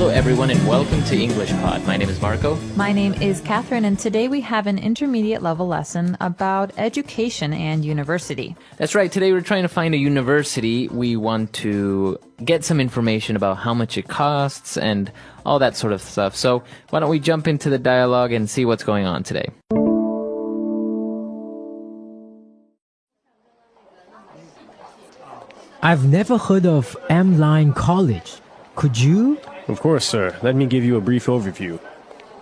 Hello everyone and welcome to English Pod. My name is Marco. My name is Catherine, and today we have an intermediate level lesson about education and university. That's right. Today we're trying to find a university. We want to get some information about how much it costs and all that sort of stuff. So why don't we jump into the dialogue and see what's going on today. I've never heard of Amline College. Could you? Of course, sir. Let me give you a brief overview.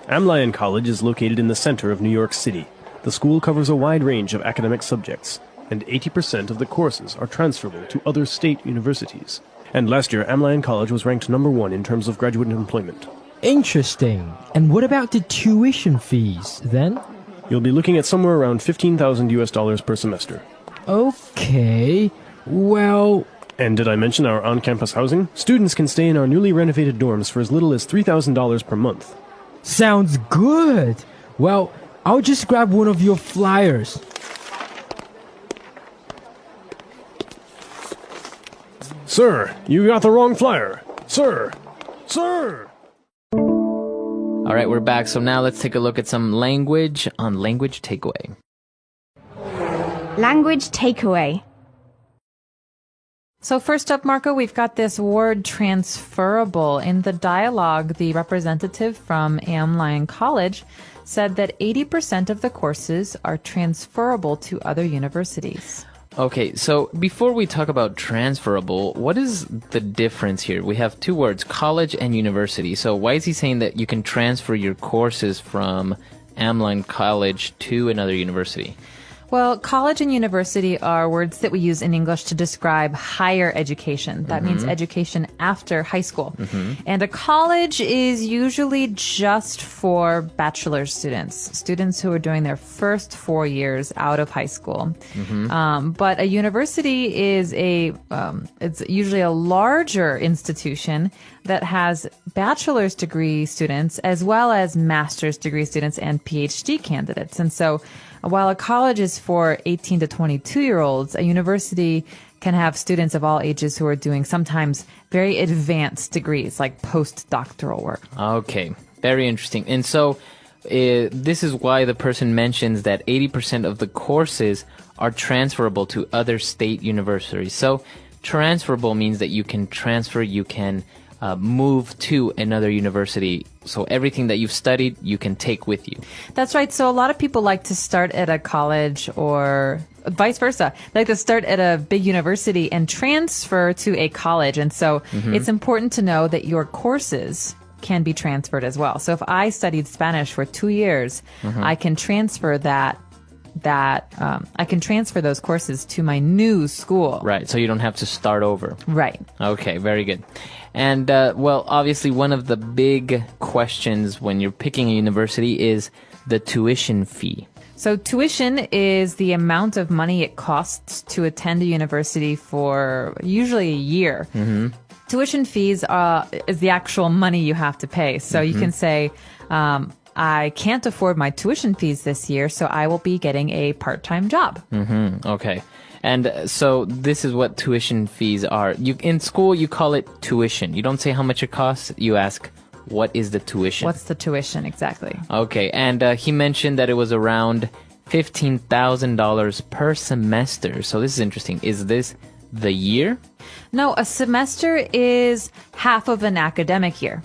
Amline College is located in the center of New York City. The school covers a wide range of academic subjects, and 80% of the courses are transferable to other state universities. And last year, Amline College was ranked #1 in terms of graduate employment. Interesting. And what about the tuition fees, then? You'll be looking at somewhere around $15,000 per semester. Okay. Well... And did I mention our on-campus housing? Students can stay in our newly renovated dorms for as little as $3,000 per month. Sounds good. Well, I'll just grab one of your flyers. Sir, you got the wrong flyer. Sir! Sir! All right, we're back. So now let's take a look at some language on Language Takeaway. Language takeaway. So first up, Marco, we've got this word transferable. In the dialogue, the representative from Amline College said that 80% of the courses are transferable to other universities. Okay, so before we talk about transferable, what is the difference here? We have two words, college and university. So why is he saying that you can transfer your courses from Amline College to another university? Well, college and university are words that we use in English to describe higher education. That means education after high school. And a college is usually just for bachelor's students who are doing their first 4 years out of high school. But a university is it's usually a larger institution that has bachelor's degree students as well as master's degree students and PhD candidates. And so while a college is for 18 to 22-year-olds, a university can have students of all ages who are doing sometimes very advanced degrees, like postdoctoral work. Okay, very interesting. And so this is why the person mentions that 80% of the courses are transferable to other state universities. So transferable means that you can transfer, you can move to another university. So everything that you've studied, you can take with you. That's right. So a lot of people like to start at a college or vice versa. They like to start at a big university and transfer to a college. And so it's important to know that your courses can be transferred as well. So if I studied Spanish for 2 years, I can transfer I can transfer those courses to my new school. Right, so you don't have to start over. Right. Okay, very good. And, well, obviously one of the big questions when you're picking a university is the tuition fee. So tuition is the amount of money it costs to attend a university for usually a year. Tuition fees is the actual money you have to pay. So you can say, I can't afford my tuition fees this year, so I will be getting a part-time job. Okay. And so this is what tuition fees are. In school, you call it tuition. You don't say how much it costs. You ask, what is the tuition? What's the tuition, exactly? Okay. And he mentioned that it was around $15,000 per semester. So this is interesting. Is this the year? No, a semester is half of an academic year.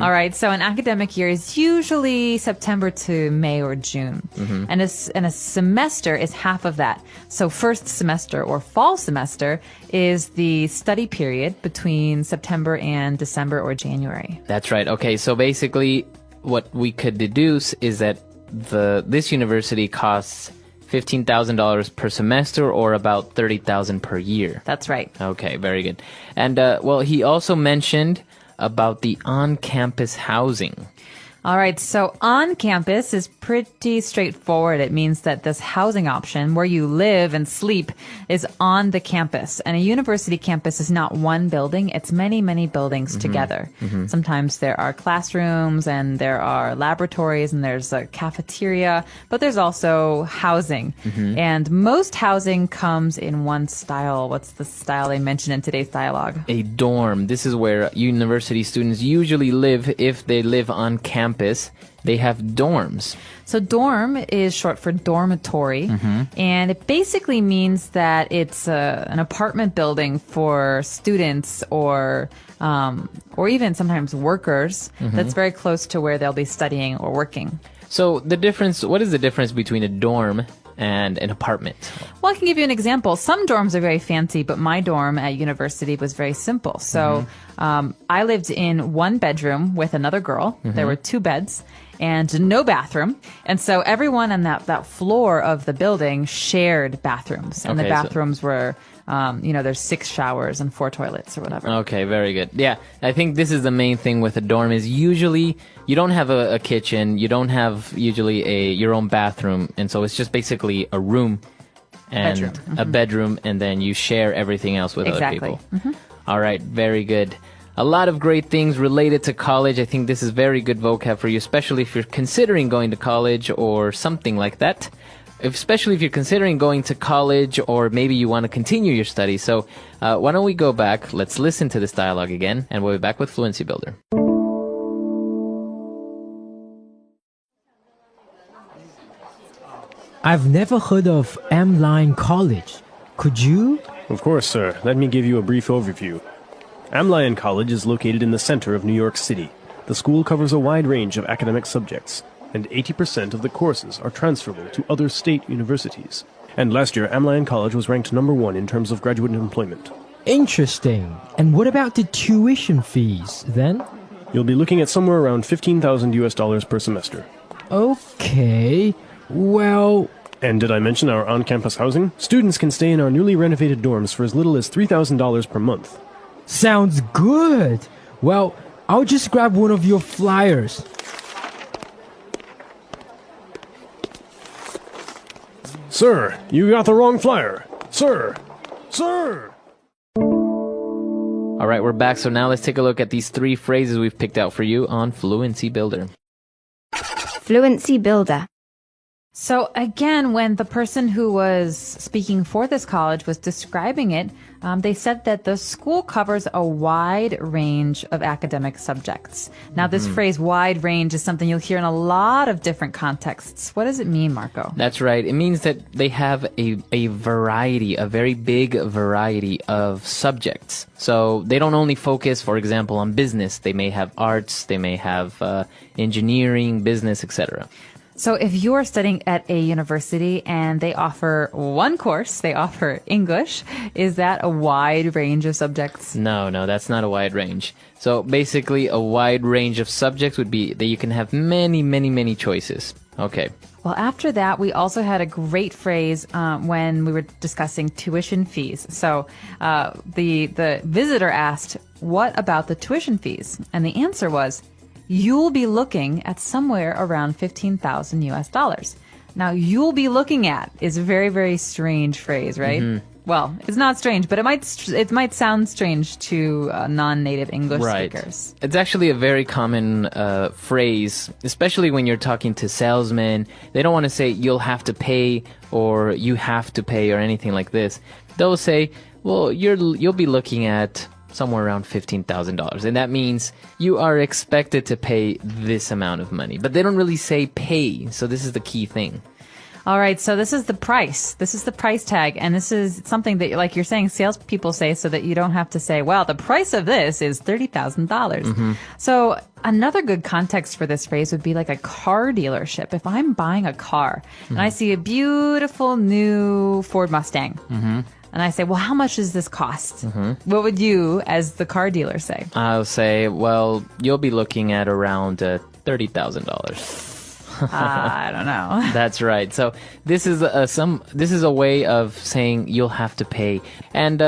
All right, so an academic year is usually September to May or June, and a semester is half of that. So first semester or fall semester is the study period between September and December or January. That's right. Okay, so basically what we could deduce is that this university costs $15,000 per semester, or about $30,000 per year. That's right. Okay, very good. And well, he also mentioned about the on-campus housing. All right, so on campus is pretty straightforward. It means that this housing option where you live and sleep is on the campus. And a university campus is not one building, it's many, many buildings together. Sometimes there are classrooms and there are laboratories and there's a cafeteria, but there's also housing. And most housing comes in one style. What's the style they mentioned in today's dialogue? A dorm. This is where university students usually live if they live on campus. They have dorms. So dorm is short for dormitory, and it basically means that it's an apartment building for students or even sometimes workers that's very close to where they'll be studying or working. So what is the difference between a dorm and an apartment? Well, I can give you an example. Some dorms are very fancy, but my dorm at university was very simple. So I lived in one bedroom with another girl. There were 2 beds and no bathroom. And so everyone on that floor of the building shared bathrooms. And the bathrooms were, there's 6 showers and 4 toilets or whatever. Okay, very good. Yeah, I think this is the main thing with a dorm is usually you don't have a kitchen, you don't have usually your own bathroom, and so it's just basically a room and a bedroom, and then you share everything else with other people. All right, very good. A lot of great things related to college. I think this is very good vocab for you, especially if you're considering going to college or something like that. Especially if you're considering going to college or maybe you want to continue your studies. So why don't we go back, let's listen to this dialogue again, and we'll be back with Fluency Builder. I've never heard of M-Line College. Could you? Of course, sir. Let me give you a brief overview. Am College is located in the center of New York City. The school covers a wide range of academic subjects, and 80% of the courses are transferable to other state universities. And last year, Am College was ranked #1 in terms of graduate employment. Interesting. And what about the tuition fees, then? You'll be looking at somewhere around $15,000 per semester. Okay. Well... And did I mention our on-campus housing? Students can stay in our newly renovated dorms for as little as $3,000 per month. Sounds good. Well, I'll just grab one of your flyers. Sir, you got the wrong flyer. Sir! Sir! All right, we're back. So now let's take a look at these 3 phrases we've picked out for you on Fluency Builder. Fluency Builder. So again, when the person who was speaking for this college was describing it, they said that the school covers a wide range of academic subjects. Now, this phrase, wide range, is something you'll hear in a lot of different contexts. What does it mean, Marco? That's right. It means that they have a variety, a very big variety of subjects. So they don't only focus, for example, on business. They may have arts, they may have engineering, business, etc. So if you're studying at a university and they offer one course, they offer English, is that a wide range of subjects? No, that's not a wide range. So basically a wide range of subjects would be that you can have many, many, many choices. Okay. Well, after that, we also had a great phrase when we were discussing tuition fees. So the visitor asked, what about the tuition fees? And the answer was, you'll be looking at somewhere around $15,000 US. Now, you'll be looking at is a very, very strange phrase, right? Well, it's not strange, but it might sound strange to non-native English speakers. It's actually a very common phrase, especially when you're talking to salesmen. They don't want to say you'll have to pay or you have to pay or anything like this. They'll say, well, you'll be looking at somewhere around $15,000. And that means you are expected to pay this amount of money. But they don't really say pay. So this is the key thing. All right. So this is the price. This is the price tag. And this is something that, like you're saying, salespeople say so that you don't have to say, well, the price of this is $30,000. So another good context for this phrase would be like a car dealership. If I'm buying a car and I see a beautiful new Ford Mustang, and I say, well, how much does this cost? What would you, as the car dealer, say? I'll say, well, you'll be looking at around $30,000. I don't know. That's right. So this is a way of saying you'll have to pay. And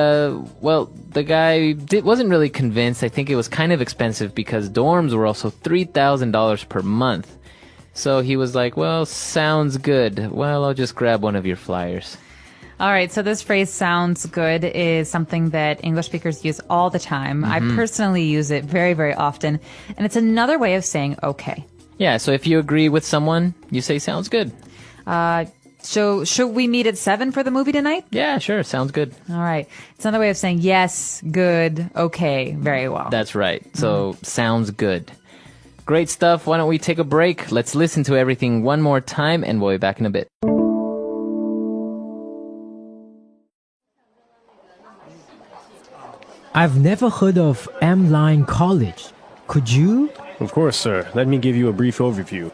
well, the guy wasn't really convinced. I think it was kind of expensive because dorms were also $3,000 per month. So he was like, well, sounds good. Well, I'll just grab one of your flyers. All right, so this phrase "sounds good" is something that English speakers use all the time. I personally use it very, very often, and it's another way of saying okay. Yeah, so if you agree with someone, you say sounds good. So should we meet at 7 for the movie tonight? Yeah, sure, sounds good. All right. It's another way of saying yes, good, okay, very well. That's right. So sounds good. Great stuff. Why don't we take a break? Let's listen to everything one more time, and we'll be back in a bit. I've never heard of M-Line College. Could you? Of course, sir. Let me give you a brief overview.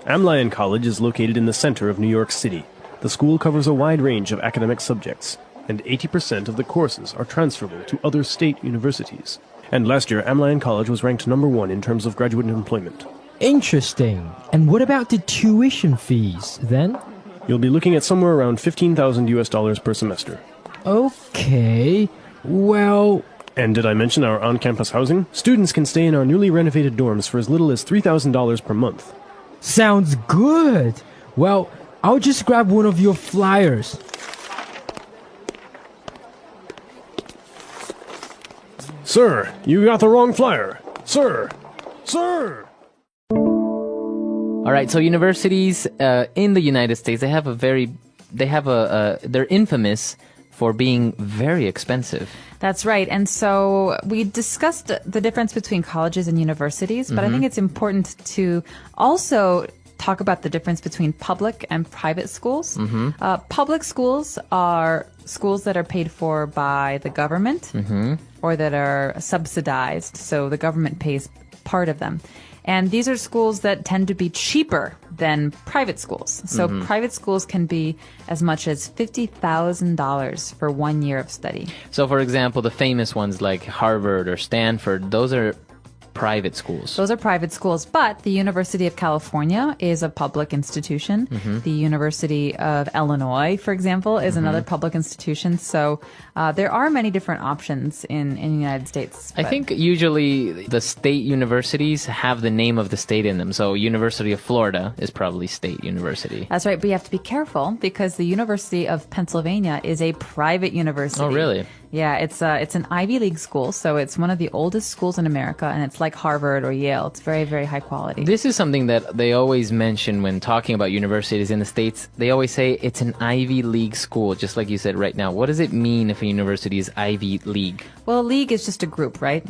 Marko College is located in the center of New York City. The school covers a wide range of academic subjects, and 80% of the courses are transferable to other state universities. And last year, Marko College was ranked number 1 in terms of graduate employment. Interesting. And what about the tuition fees, then? You'll be looking at somewhere around $15,000 per semester. Okay. Well... And did I mention our on-campus housing? Students can stay in our newly renovated dorms for as little as $3,000 per month. Sounds good. Well, I'll just grab one of your flyers. Sir, you got the wrong flyer. Sir! Sir! All right, so universities in the United States, they're infamous for being very expensive. That's right. And so we discussed the difference between colleges and universities, but I think it's important to also talk about the difference between public and private schools. Public schools are schools that are paid for by the government or that are subsidized. So the government pays part of them. And these are schools that tend to be cheaper than private schools. So private schools can be as much as $50,000 for 1 year of study. So, for example, the famous ones like Harvard or Stanford, those are private schools. Those are private schools, but the University of California is a public institution. The University of Illinois, for example, is another public institution. So there are many different options in the United States. I think usually the state universities have the name of the state in them. So University of Florida is probably state university. That's right, but you have to be careful because the University of Pennsylvania is a private university. Oh, really? Yeah, it's an Ivy League school, so it's one of the oldest schools in America, and it's like Harvard or Yale. It's very, very high quality. This is something that they always mention when talking about universities in the States. They always say it's an Ivy League school, just like you said right now. What does it mean if a university is Ivy League? Well, a league is just a group, right?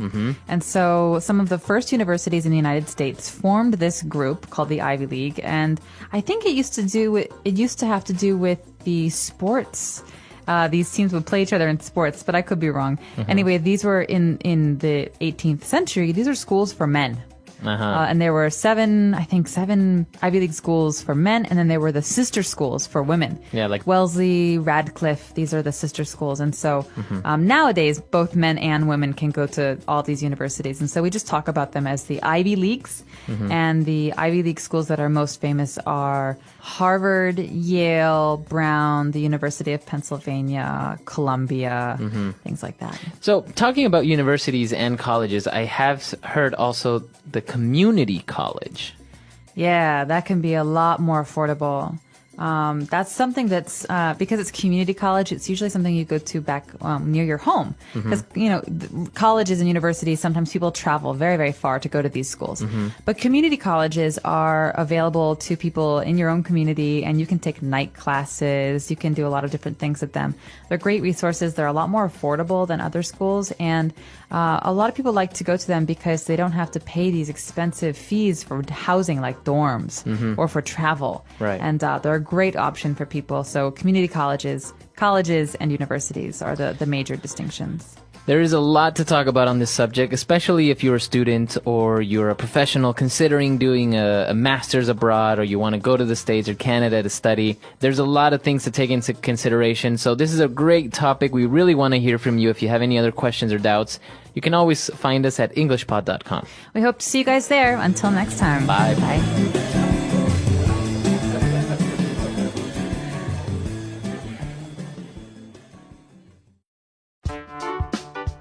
And so some of the first universities in the United States formed this group called the Ivy League, and I think it used to have to do with the sports. These teams would play each other in sports, but I could be wrong. Anyway, these were in the 18th century. These are schools for men. And there were seven Ivy League schools for men, and then there were the sister schools for women. Yeah, like Wellesley, Radcliffe, these are the sister schools. And so nowadays, both men and women can go to all these universities. And so we just talk about them as the Ivy Leagues. And the Ivy League schools that are most famous are Harvard, Yale, Brown, the University of Pennsylvania, Columbia, things like that. So talking about universities and colleges, I have heard also the community college. Yeah, that can be a lot more affordable. That's something that's, because it's community college, it's usually something you go to back near your home. Because, colleges and universities, sometimes people travel very, very far to go to these schools. But community colleges are available to people in your own community, and you can take night classes. You can do a lot of different things at them. They're great resources. They're a lot more affordable than other schools, and a lot of people like to go to them because they don't have to pay these expensive fees for housing like dorms or for travel. Right. And they're a great option for people. So community colleges and universities are the major distinctions. There is a lot to talk about on this subject, especially if you're a student or you're a professional considering doing a master's abroad, or you want to go to the States or Canada to study. There's a lot of things to take into consideration. So this is a great topic. We really want to hear from you. If you have any other questions or doubts, you can always find us at englishpod.com. We hope to see you guys there. Until next time. Bye. Bye.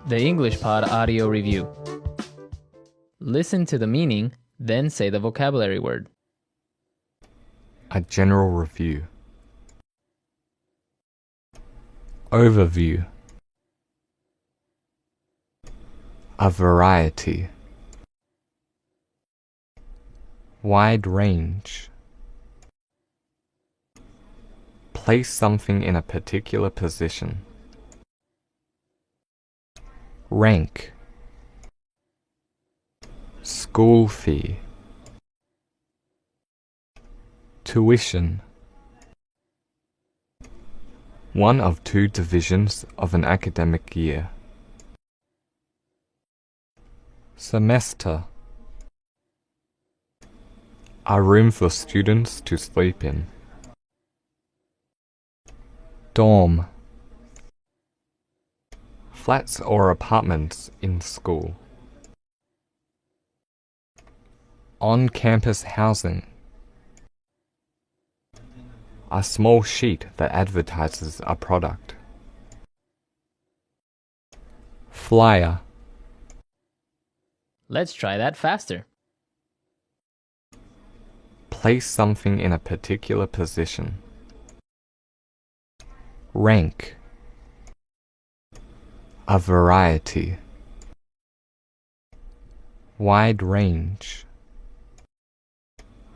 The English Pod Audio Review. Listen to the meaning, then say the vocabulary word. A general review. Overview. A variety. Wide range. Place something in a particular position. Rank. School fee. Tuition. One of two divisions of an academic year. Semester. A room for students to sleep in. Dorm. Flats or apartments in school. On-campus housing. A small sheet that advertises a product. Flyer. Let's try that faster. Place something in a particular position. Rank. A variety. Wide range.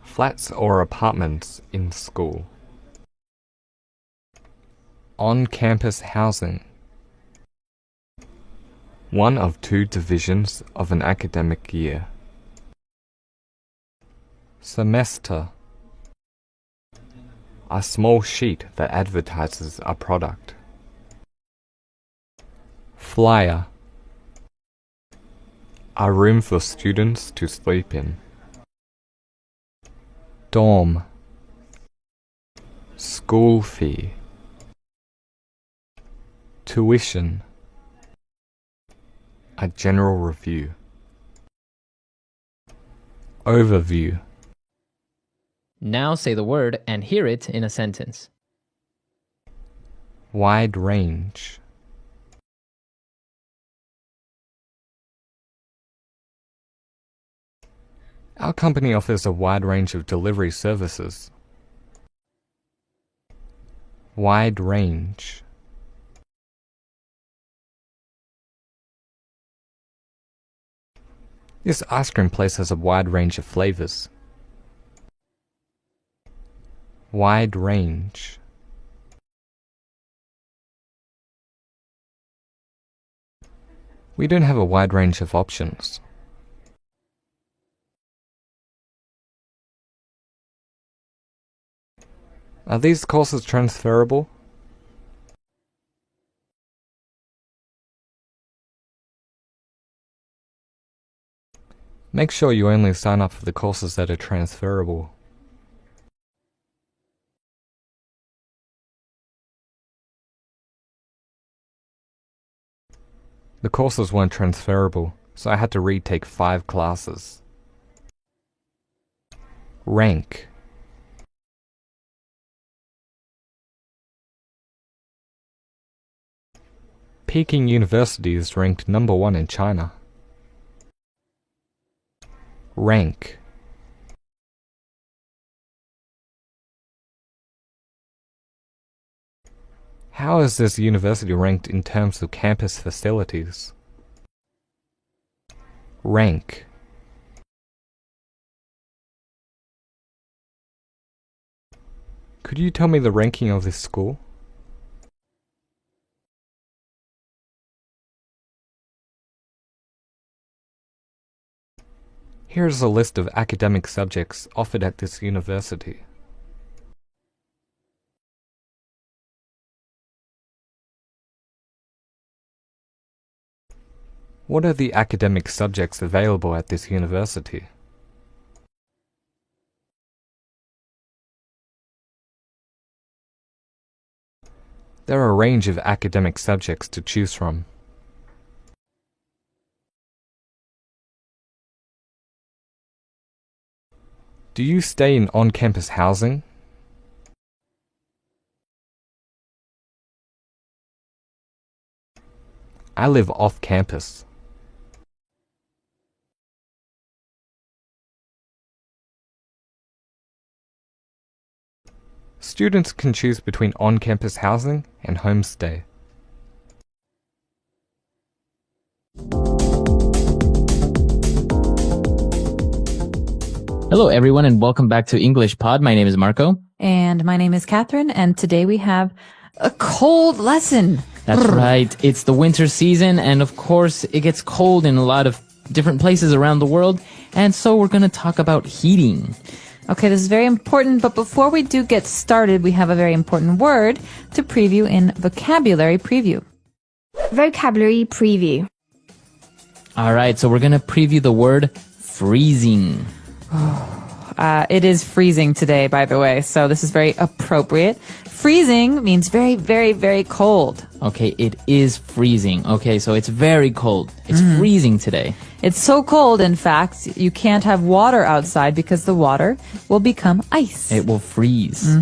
Flats or apartments in school. On-campus housing. One of two divisions of an academic year. Semester. A small sheet that advertises a product. Flyer. A room for students to sleep in. Dorm. School fee. Tuition. A general review. Overview. Now say the word and hear it in a sentence. Wide range. Our company offers a wide range of delivery services. Wide range. This ice cream place has a wide range of flavors. Wide range. We don't have a wide range of options. Are these courses transferable? Make sure you only sign up for the courses that are transferable. The courses weren't transferable, so I had to retake 5 classes. Rank. Peking University is ranked number 1 in China. Rank. How is this university ranked in terms of campus facilities? Rank. Could you tell me the ranking of this school? Here is a list of academic subjects offered at this university. What are the academic subjects available at this university? There are a range of academic subjects to choose from. Do you stay in on-campus housing? I live off campus. Students can choose between on-campus housing and homestay. Hello, everyone, and welcome back to English Pod. My name is Marco. And my name is Catherine, and today we have a cold lesson. That's right. It's the winter season, and of course, it gets cold in a lot of different places around the world, and so we're going to talk about heating. Okay, this is very important, but before we do get started, we have a very important word to preview in Vocabulary Preview. Vocabulary preview. All right, so we're going to preview the word freezing. It is freezing today, by the way, so this is very appropriate. Freezing means very, very, very cold. Okay, it is freezing. Okay, so it's very cold. It's freezing today. It's so cold, in fact, you can't have water outside because the water will become ice. It will freeze.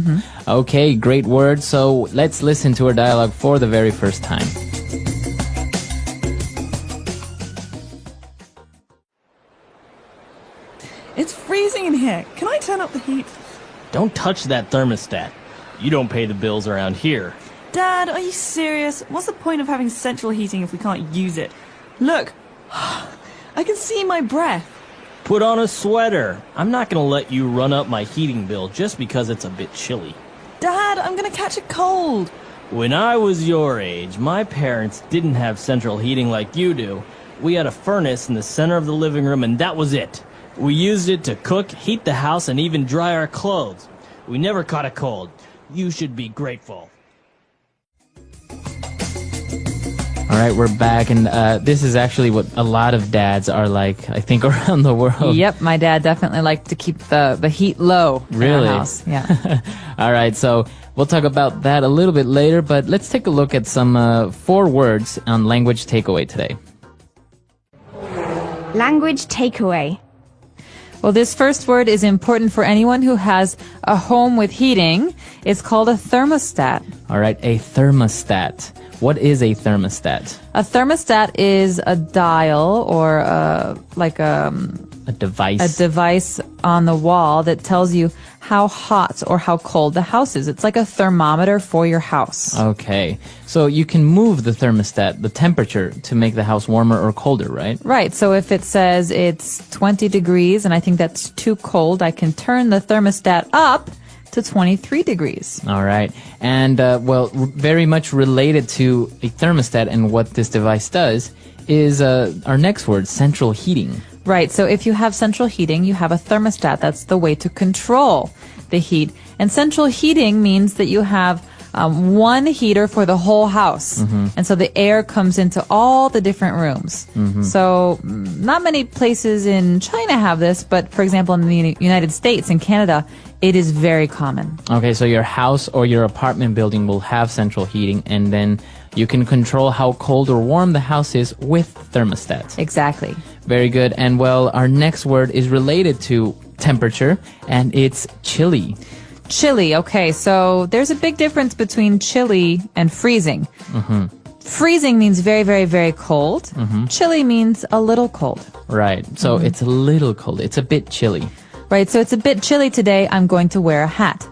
Okay, great word. So let's listen to our dialogue for the very first time. It's freezing in here. Can I turn up the heat? Don't touch that thermostat. You don't pay the bills around here. Dad, are you serious? What's the point of having central heating if we can't use it? Look, I can see my breath. Put on a sweater. I'm not gonna let you run up my heating bill just because it's a bit chilly. Dad, I'm gonna catch a cold. When I was your age, my parents didn't have central heating like you do. We had a furnace in the center of the living room and that was it. We used it to cook, heat the house, and even dry our clothes. We never caught a cold. You should be grateful. All right, we're back, and this is actually what a lot of dads are like, I think, around the world. Yep, my dad definitely liked to keep the heat low Really? in our house. Yeah. All right, so we'll talk about that a little bit later, but let's take a look at some 4 words on language takeaway today. Language takeaway. Well, this first word is important for anyone who has a home with heating. It's called a thermostat. All right, a thermostat. What is a thermostat? A thermostat is a dial or a device. device on the wall that tells you how hot or how cold the house is. It's like a thermometer for your house. Okay, so you can move the thermostat, the temperature, to make the house warmer or colder, right? Right. So if it says it's 20 degrees and I think that's too cold, I can turn the thermostat up to 23 degrees. All right. And, very much related to a thermostat and what this device does is our next word, central heating. Right. So if you have central heating, you have a thermostat. That's the way to control the heat. And central heating means that you have one heater for the whole house. And so the air comes into all the different rooms. So not many places in China have this, but for example, in the United States and Canada, it is very common. Okay, so your house or your apartment building will have central heating, and then you can control how cold or warm the house is with thermostats. Exactly. Very good. And well, our next word is related to temperature, and it's chilly. Chilly. Okay, so there's a big difference between chilly and freezing. Freezing means very, very, very cold. Chilly means a little cold. Right. So it's a little cold. It's a bit chilly. Right, so it's a bit chilly today. I'm going to wear a hat.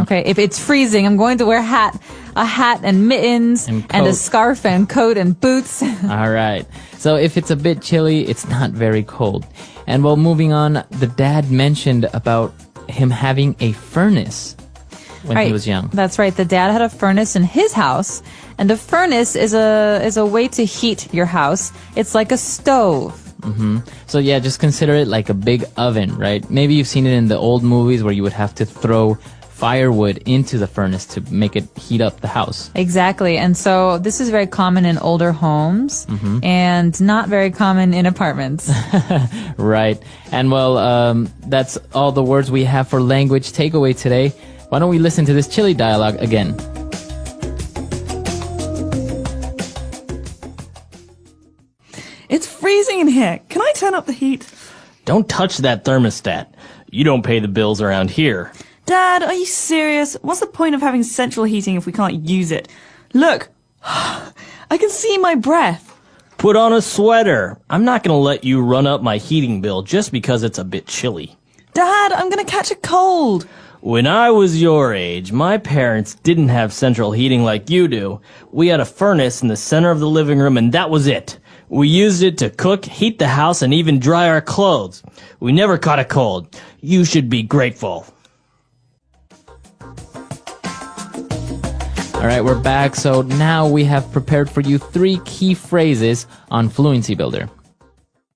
Okay, if it's freezing, I'm going to wear a hat and mittens And and a coat. scarf and coat and boots. All right. So if it's a bit chilly, it's not very cold. And well, moving on, the dad mentioned about him having a furnace when he was young. That's right. The dad had a furnace in his house, and the furnace is a way to heat your house. It's like a stove. So yeah, just consider it like a big oven, right? Maybe you've seen it in the old movies where you would have to throw firewood into the furnace to make it heat up the house. Exactly. And so this is very common in older homes and not very common in apartments. Right. And well, that's all the words we have for language takeaway today. Why don't we listen to this chilly dialogue again? It's freezing in here. Can I turn up the heat? Don't touch that thermostat. You don't pay the bills around here. Dad, are you serious? What's the point of having central heating if we can't use it? Look, I can see my breath. Put on a sweater. I'm not gonna let you run up my heating bill just because it's a bit chilly. Dad, I'm gonna catch a cold. When I was your age, my parents didn't have central heating like you do. We had a furnace in the center of the living room and that was it. We used it to cook, heat the house, and even dry our clothes. We never caught a cold. You should be grateful. All right, we're back. So now we have prepared for you 3 key phrases on Fluency Builder.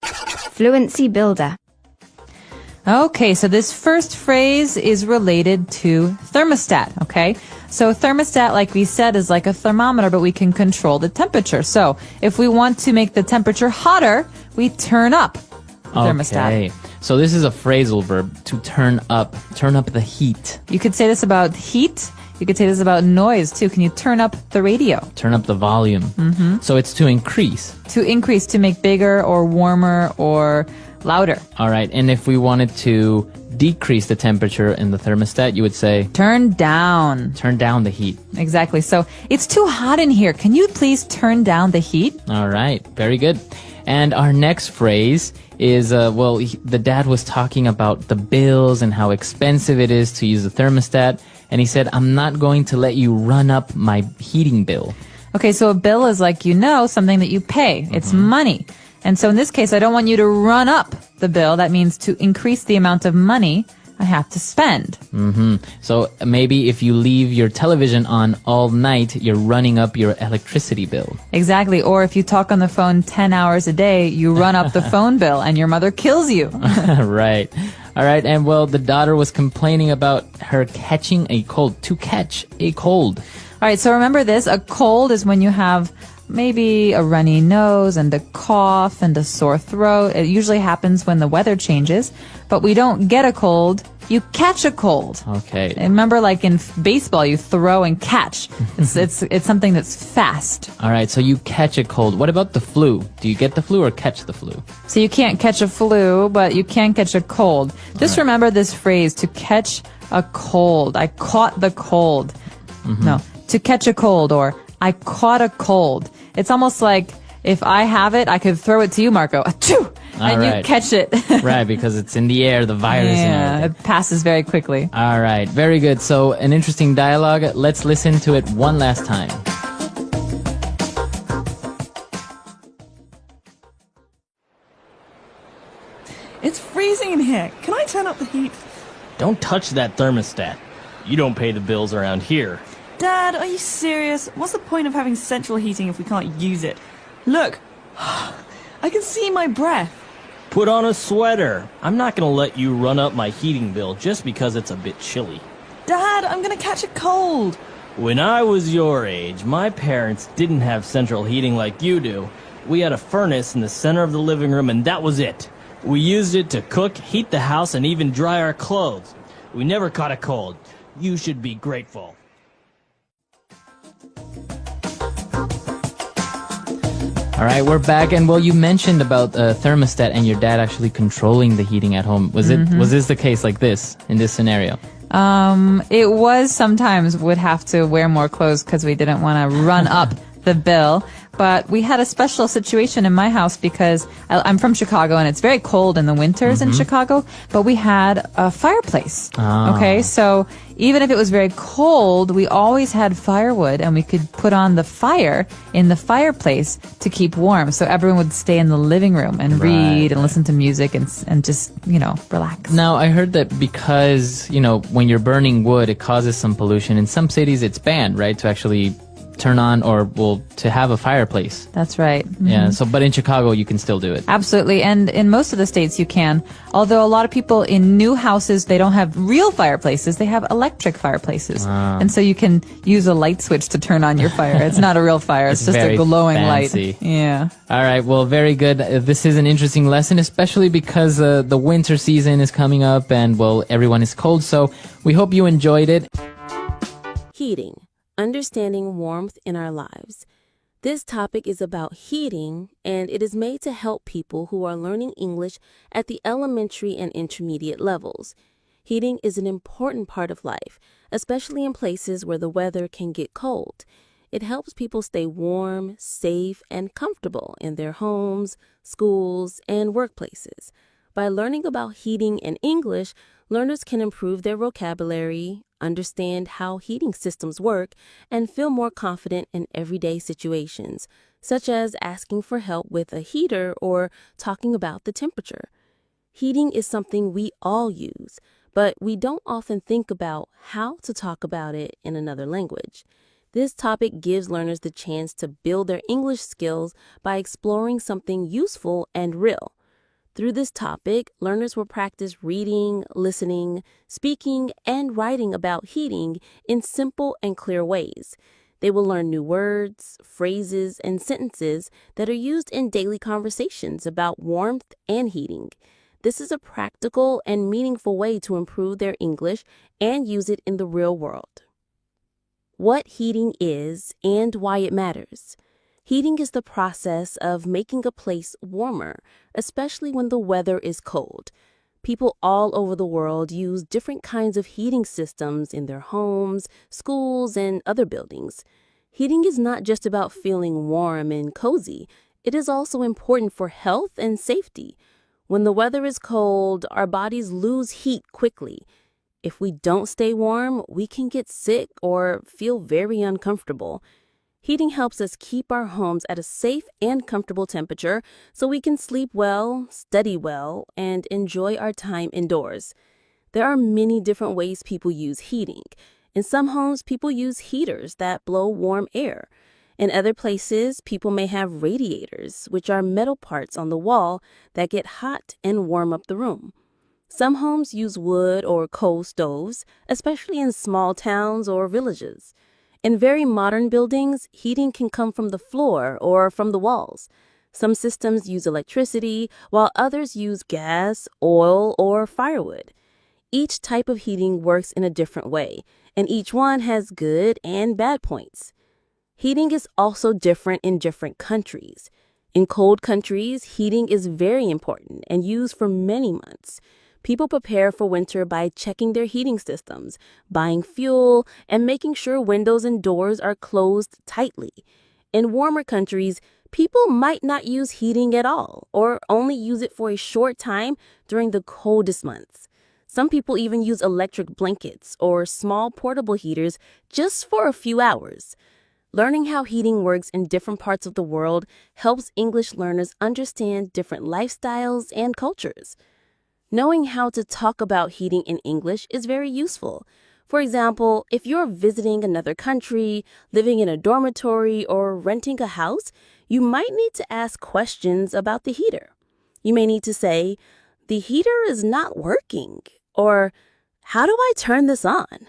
Fluency builder. Okay, so this first phrase is related to thermostat, okay? So thermostat, like we said, is like a thermometer, but we can control the temperature. So if we want to make the temperature hotter, we turn up the thermostat. Okay, so this is a phrasal verb, to turn up the heat. You could say this about heat. You could say this about noise, too. Can you turn up the radio? Turn up the volume. Mm-hmm. So it's to increase. To increase, to make bigger or warmer or louder. All right, and if we wanted to decrease the temperature in the thermostat, you would say turn down. Turn down the heat. Exactly. So it's too hot in here. Can you please turn down the heat? All right, very good. And our next phrase is, the dad was talking about the bills and how expensive it is to use the thermostat. And he said, I'm not going to let you run up my heating bill. Okay, so a bill is like, something that you pay. It's money. And so in this case, I don't want you to run up the bill. That means to increase the amount of money I have to spend. Mm-hmm. So maybe if you leave your television on all night, you're running up your electricity bill. Exactly. Or if you talk on the phone 10 hours a day, you run up the phone bill and your mother kills you. Right. All right. And the daughter was complaining about her catching a cold, to catch a cold. All right. So remember this. A cold is when you have maybe a runny nose and a cough and a sore throat. It usually happens when the weather changes, but we don't get a cold. You catch a cold. Okay. And remember, like in baseball, you throw and catch. It's something that's fast. All right. So you catch a cold. What about the flu? Do you get the flu or catch the flu? So you can't catch a flu, but you can catch a cold. Just remember this phrase, to catch a cold. I caught the cold. Mm-hmm. No, to catch a cold, or I caught a cold. It's almost like if I have it, I could throw it to you, Marco. Achoo! And you catch it. Right, because it's in the air, the virus. Yeah, it passes very quickly. All right, very good. So an interesting dialogue. Let's listen to it one last time. It's freezing in here. Can I turn up the heat? Don't touch that thermostat. You don't pay the bills around here. Dad, are you serious? What's the point of having central heating if we can't use it? Look, I can see my breath. Put on a sweater. I'm not gonna let you run up my heating bill just because it's a bit chilly. Dad, I'm gonna catch a cold. When I was your age, my parents didn't have central heating like you do. We had a furnace in the center of the living room and that was it. We used it to cook, heat the house, and even dry our clothes. We never caught a cold. You should be grateful. All right, we're back, and you mentioned about thermostat and your dad actually controlling the heating at home. Was this the case like this in this scenario? It was sometimes would have to wear more clothes because we didn't want to run up the bill. But we had a special situation in my house because I'm from Chicago and it's very cold in the winters in Chicago, but we had a fireplace. Okay, so even if it was very cold, we always had firewood and we could put on the fire in the fireplace to keep warm. So everyone would stay in the living room and read and listen to music and just, relax. Now, I heard that because, when you're burning wood, it causes some pollution. In some cities, it's banned, right, to actually turn on to have a fireplace. That's right. Mm-hmm. Yeah. So, but in Chicago, you can still do it. Absolutely. And in most of the states, you can. Although a lot of people in new houses, they don't have real fireplaces. They have electric fireplaces. And so you can use a light switch to turn on your fire. It's not a real fire. It's just a glowing fancy light. Yeah. All right. Well, very good. This is an interesting lesson, especially because the winter season is coming up and, everyone is cold. So we hope you enjoyed it. Heating. Understanding warmth in our lives. This topic is about heating, and it is made to help people who are learning English at the elementary and intermediate levels. Heating is an important part of life, especially in places where the weather can get cold. It helps people stay warm, safe, and comfortable in their homes, schools, and workplaces. By learning about heating in English, learners can improve their vocabulary, understand how heating systems work, and feel more confident in everyday situations, such as asking for help with a heater or talking about the temperature. Heating is something we all use, but we don't often think about how to talk about it in another language. This topic gives learners the chance to build their English skills by exploring something useful and real. Through this topic, learners will practice reading, listening, speaking, and writing about heating in simple and clear ways. They will learn new words, phrases, and sentences that are used in daily conversations about warmth and heating. This is a practical and meaningful way to improve their English and use it in the real world. What heating is and why it matters. Heating is the process of making a place warmer, especially when the weather is cold. People all over the world use different kinds of heating systems in their homes, schools, and other buildings. Heating is not just about feeling warm and cozy. It is also important for health and safety. When the weather is cold, our bodies lose heat quickly. If we don't stay warm, we can get sick or feel very uncomfortable. Heating helps us keep our homes at a safe and comfortable temperature so we can sleep well, study well, and enjoy our time indoors. There are many different ways people use heating. In some homes, people use heaters that blow warm air. In other places, people may have radiators, which are metal parts on the wall that get hot and warm up the room. Some homes use wood or coal stoves, especially in small towns or villages. In very modern buildings, heating can come from the floor or from the walls. Some systems use electricity, while others use gas, oil, or firewood. Each type of heating works in a different way, and each one has good and bad points. Heating is also different in different countries. In cold countries, heating is very important and used for many months. People prepare for winter by checking their heating systems, buying fuel, and making sure windows and doors are closed tightly. In warmer countries, people might not use heating at all or only use it for a short time during the coldest months. Some people even use electric blankets or small portable heaters just for a few hours. Learning how heating works in different parts of the world helps English learners understand different lifestyles and cultures. Knowing how to talk about heating in English is very useful. For example, if you're visiting another country, living in a dormitory, or renting a house, you might need to ask questions about the heater. You may need to say, "The heater is not working," or "How do I turn this on?"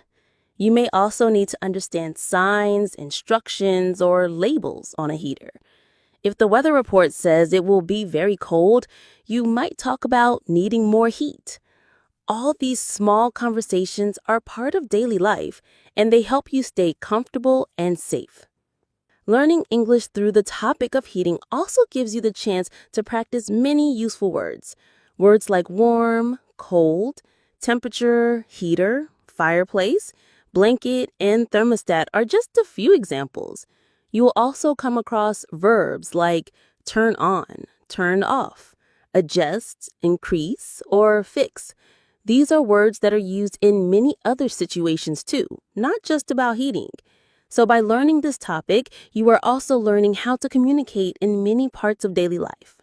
You may also need to understand signs, instructions, or labels on a heater. If the weather report says it will be very cold, you might talk about needing more heat. All these small conversations are part of daily life, and they help you stay comfortable and safe. Learning English through the topic of heating also gives you the chance to practice many useful words. Words like warm, cold, temperature, heater, fireplace, blanket, and thermostat are just a few examples. You will also come across verbs like turn on, turn off, adjust, increase, or fix. These are words that are used in many other situations too, not just about heating. So by learning this topic, you are also learning how to communicate in many parts of daily life.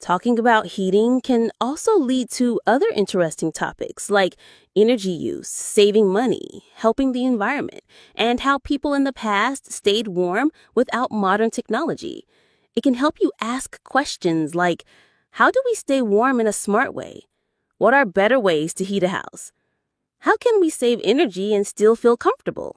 Talking about heating can also lead to other interesting topics like energy use, saving money, helping the environment, and how people in the past stayed warm without modern technology. It can help you ask questions like, how do we stay warm in a smart way? What are better ways to heat a house? How can we save energy and still feel comfortable?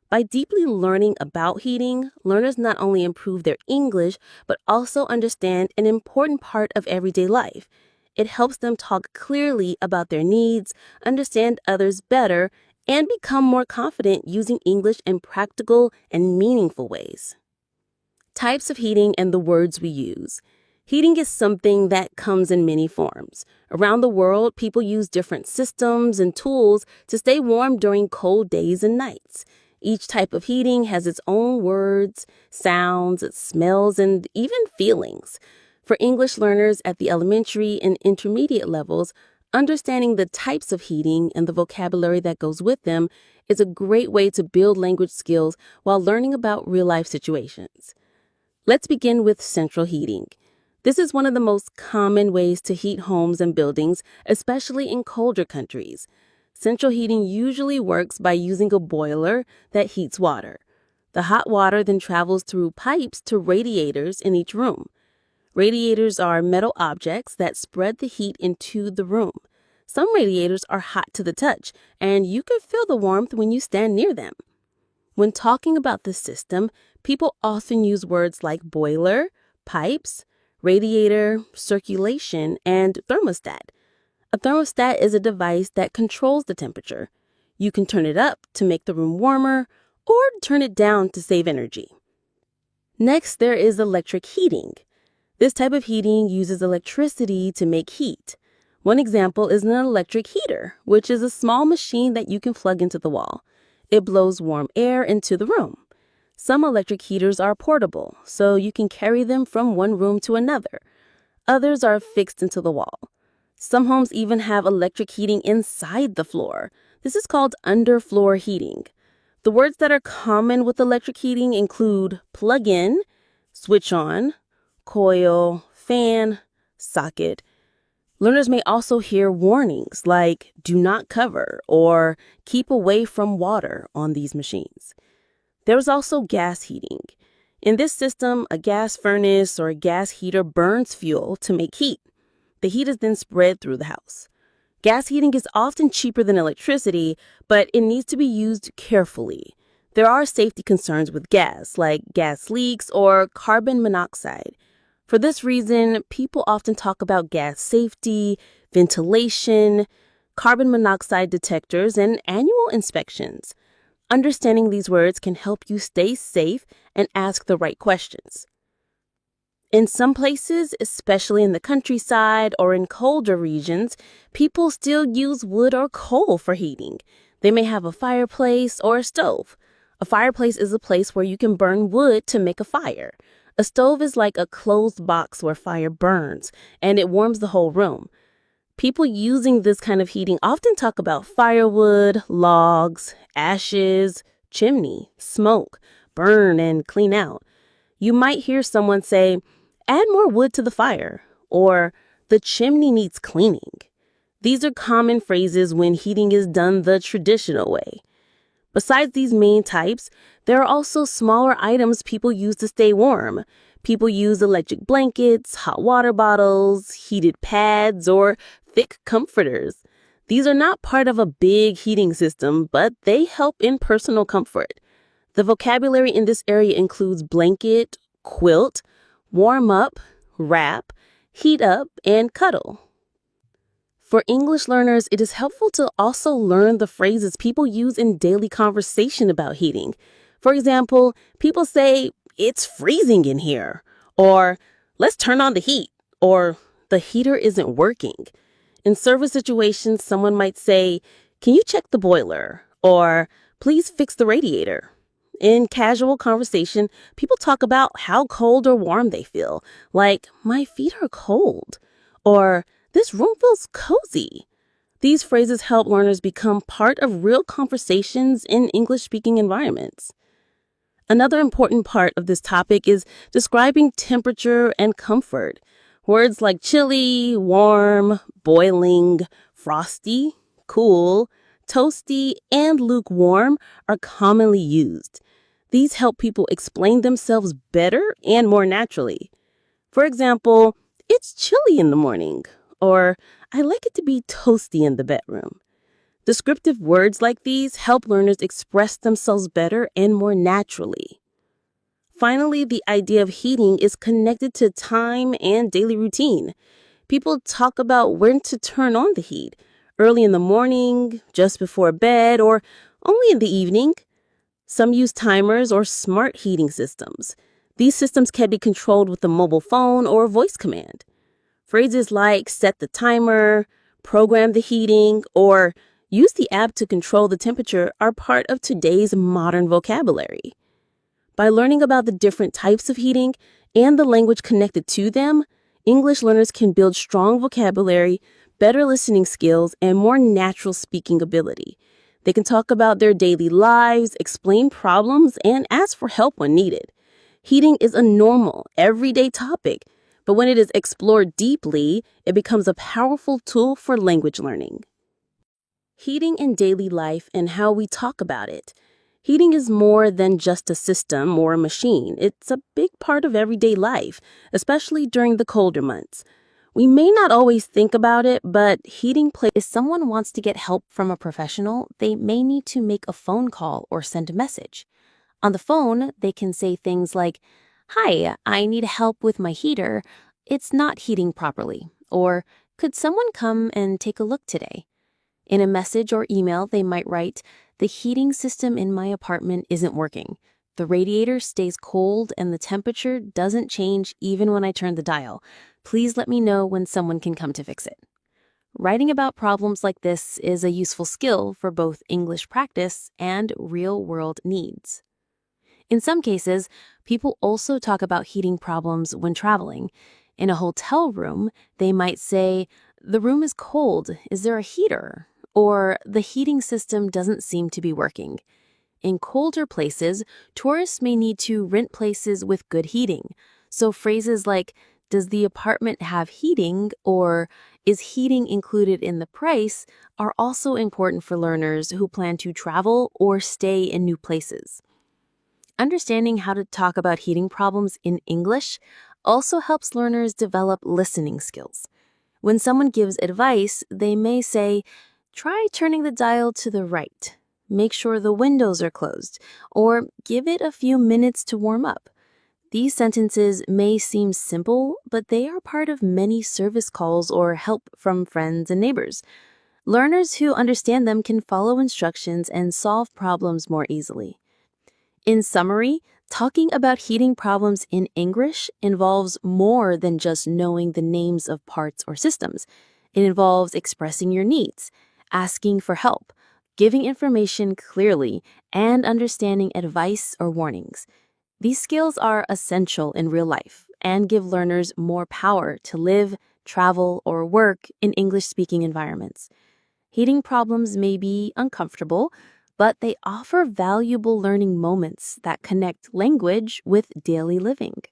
By deeply learning about heating, learners not only improve their English, but also understand an important part of everyday life. It helps them talk clearly about their needs, understand others better, and become more confident using English in practical and meaningful ways. Types of heating and the words we use. Heating is something that comes in many forms. Around the world, people use different systems and tools to stay warm during cold days and nights. Each type of heating has its own words, sounds, smells, and even feelings. For English learners at the elementary and intermediate levels, understanding the types of heating and the vocabulary that goes with them is a great way to build language skills while learning about real-life situations. Let's begin with central heating. This is one of the most common ways to heat homes and buildings, especially in colder countries. Central heating usually works by using a boiler that heats water. The hot water then travels through pipes to radiators in each room. Radiators are metal objects that spread the heat into the room. Some radiators are hot to the touch, and you can feel the warmth when you stand near them. When talking about this system, people often use words like boiler, pipes, radiator, circulation, and thermostat. A thermostat is a device that controls the temperature. You can turn it up to make the room warmer or turn it down to save energy. Next, there is electric heating. This type of heating uses electricity to make heat. One example is an electric heater, which is a small machine that you can plug into the wall. It blows warm air into the room. Some electric heaters are portable, so you can carry them from one room to another. Others are fixed into the wall. Some homes even have electric heating inside the floor. This is called underfloor heating. The words that are common with electric heating include plug in, switch on, coil, fan, socket. Learners may also hear warnings like do not cover or keep away from water on these machines. There's also gas heating. In this system, a gas furnace or a gas heater burns fuel to make heat. The heat is then spread through the house. Gas heating is often cheaper than electricity, but it needs to be used carefully. There are safety concerns with gas, like gas leaks or carbon monoxide. For this reason, people often talk about gas safety, ventilation, carbon monoxide detectors, and annual inspections. Understanding these words can help you stay safe and ask the right questions. In some places, especially in the countryside or in colder regions, people still use wood or coal for heating. They may have a fireplace or a stove. A fireplace is a place where you can burn wood to make a fire. A stove is like a closed box where fire burns, and it warms the whole room. People using this kind of heating often talk about firewood, logs, ashes, chimney, smoke, burn, and clean out. You might hear someone say, add more wood to the fire, or the chimney needs cleaning. These are common phrases when heating is done the traditional way. Besides these main types, there are also smaller items people use to stay warm. People use electric blankets, hot water bottles, heated pads, or thick comforters. These are not part of a big heating system, but they help in personal comfort. The vocabulary in this area includes blanket, quilt, warm up, wrap, heat up, and cuddle. For English learners, it is helpful to also learn the phrases people use in daily conversation about heating. For example, people say, it's freezing in here, or let's turn on the heat, or the heater isn't working. In service situations, someone might say, can you check the boiler, or please fix the radiator. In casual conversation, people talk about how cold or warm they feel, like, my feet are cold, or this room feels cozy. These phrases help learners become part of real conversations in English-speaking environments. Another important part of this topic is describing temperature and comfort. Words like chilly, warm, boiling, frosty, cool, toasty, and lukewarm are commonly used. These help people explain themselves better and more naturally. For example, it's chilly in the morning, or I like it to be toasty in the bedroom. Descriptive words like these help learners express themselves better and more naturally. Finally, the idea of heating is connected to time and daily routine. People talk about when to turn on the heat, early in the morning, just before bed, or only in the evening. Some use timers or smart heating systems. These systems can be controlled with a mobile phone or a voice command. Phrases like set the timer, program the heating, or use the app to control the temperature are part of today's modern vocabulary. By learning about the different types of heating and the language connected to them, English learners can build strong vocabulary, better listening skills, and more natural speaking ability. They can talk about their daily lives, explain problems, and ask for help when needed. Heating is a normal, everyday topic, but when it is explored deeply, it becomes a powerful tool for language learning. Heating in daily life and how we talk about it. Heating is more than just a system or a machine. It's a big part of everyday life, especially during the colder months. We may not always think about it, but heating plays. If someone wants to get help from a professional, they may need to make a phone call or send a message. On the phone, they can say things like, "Hi, I need help with my heater. It's not heating properly." Or, "Could someone come and take a look today?" In a message or email, they might write, "The heating system in my apartment isn't working. The radiator stays cold and the temperature doesn't change even when I turn the dial. Please let me know when someone can come to fix it." Writing about problems like this is a useful skill for both English practice and real-world needs. In some cases, people also talk about heating problems when traveling. In a hotel room, they might say, "The room is cold. Is there a heater?" Or, "The heating system doesn't seem to be working." In colder places, tourists may need to rent places with good heating. So phrases like, "Does the apartment have heating?" or "Is heating included in the price?" are also important for learners who plan to travel or stay in new places. Understanding how to talk about heating problems in English also helps learners develop listening skills. When someone gives advice, they may say, "Try turning the dial to the right. Make sure the windows are closed," or "Give it a few minutes to warm up." These sentences may seem simple, but they are part of many service calls or help from friends and neighbors. Learners who understand them can follow instructions and solve problems more easily. In summary, talking about heating problems in English involves more than just knowing the names of parts or systems. It involves expressing your needs, asking for help, giving information clearly, and understanding advice or warnings. These skills are essential in real life and give learners more power to live, travel, or work in English-speaking environments. Heating problems may be uncomfortable, but they offer valuable learning moments that connect language with daily living.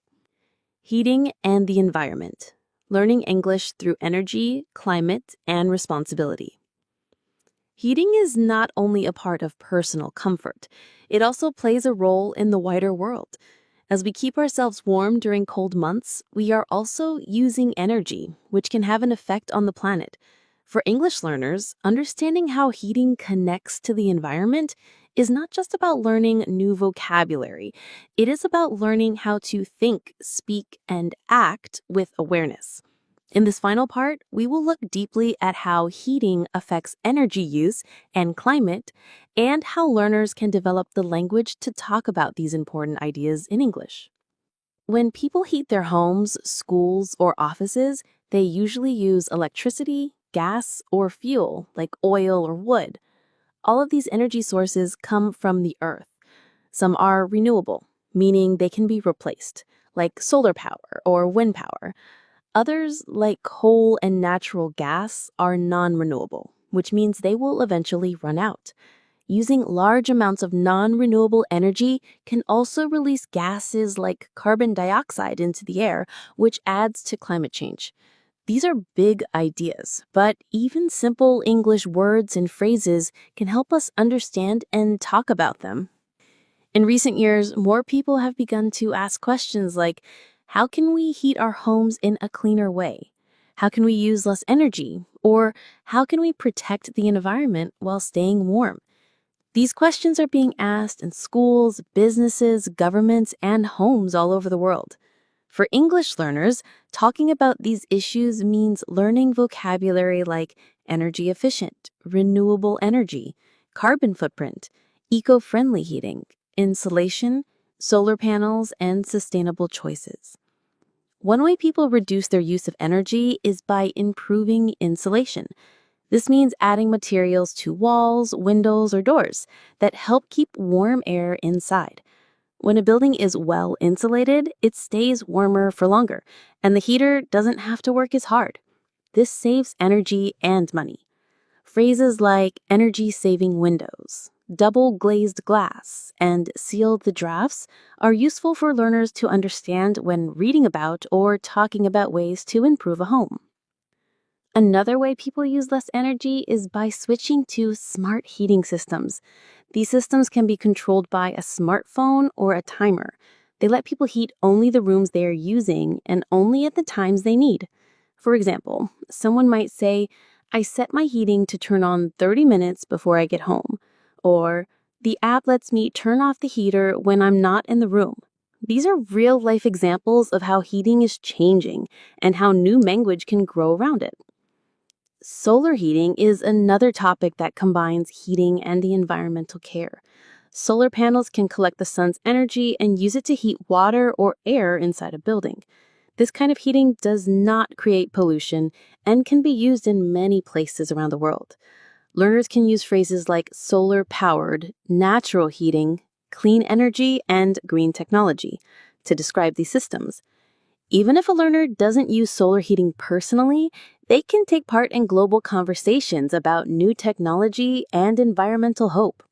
Heating and the environment. Learning English through energy, climate, and responsibility. Heating is not only a part of personal comfort, it also plays a role in the wider world. As we keep ourselves warm during cold months, we are also using energy, which can have an effect on the planet. For English learners, understanding how heating connects to the environment is not just about learning new vocabulary. It is about learning how to think, speak, and act with awareness. In this final part, we will look deeply at how heating affects energy use and climate, and how learners can develop the language to talk about these important ideas in English. When people heat their homes, schools, or offices, they usually use electricity, gas, or fuel like oil or wood. All of these energy sources come from the earth. Some are renewable, meaning they can be replaced, like solar power or wind power. Others, like coal and natural gas, are non-renewable, which means they will eventually run out. Using large amounts of non-renewable energy can also release gases like carbon dioxide into the air, which adds to climate change. These are big ideas, but even simple English words and phrases can help us understand and talk about them. In recent years, more people have begun to ask questions like, how can we heat our homes in a cleaner way? How can we use less energy? Or how can we protect the environment while staying warm? These questions are being asked in schools, businesses, governments, and homes all over the world. For English learners, talking about these issues means learning vocabulary like energy efficient, renewable energy, carbon footprint, eco-friendly heating, insulation, solar panels, and sustainable choices. One way people reduce their use of energy is by improving insulation. This means adding materials to walls, windows, or doors that help keep warm air inside. When a building is well insulated, it stays warmer for longer, and the heater doesn't have to work as hard. This saves energy and money. Phrases like energy-saving windows, double-glazed glass, and seal the drafts are useful for learners to understand when reading about or talking about ways to improve a home. Another way people use less energy is by switching to smart heating systems. These systems can be controlled by a smartphone or a timer. They let people heat only the rooms they are using and only at the times they need. For example, someone might say, I set my heating to turn on 30 minutes before I get home. Or, the app lets me turn off the heater when I'm not in the room. These are real-life examples of how heating is changing and how new language can grow around it. Solar heating is another topic that combines heating and the environmental care. Solar panels can collect the sun's energy and use it to heat water or air inside a building. This kind of heating does not create pollution and can be used in many places around the world. Learners can use phrases like solar-powered, natural heating, clean energy, and green technology to describe these systems. Even if a learner doesn't use solar heating personally, they can take part in global conversations about new technology and environmental hope.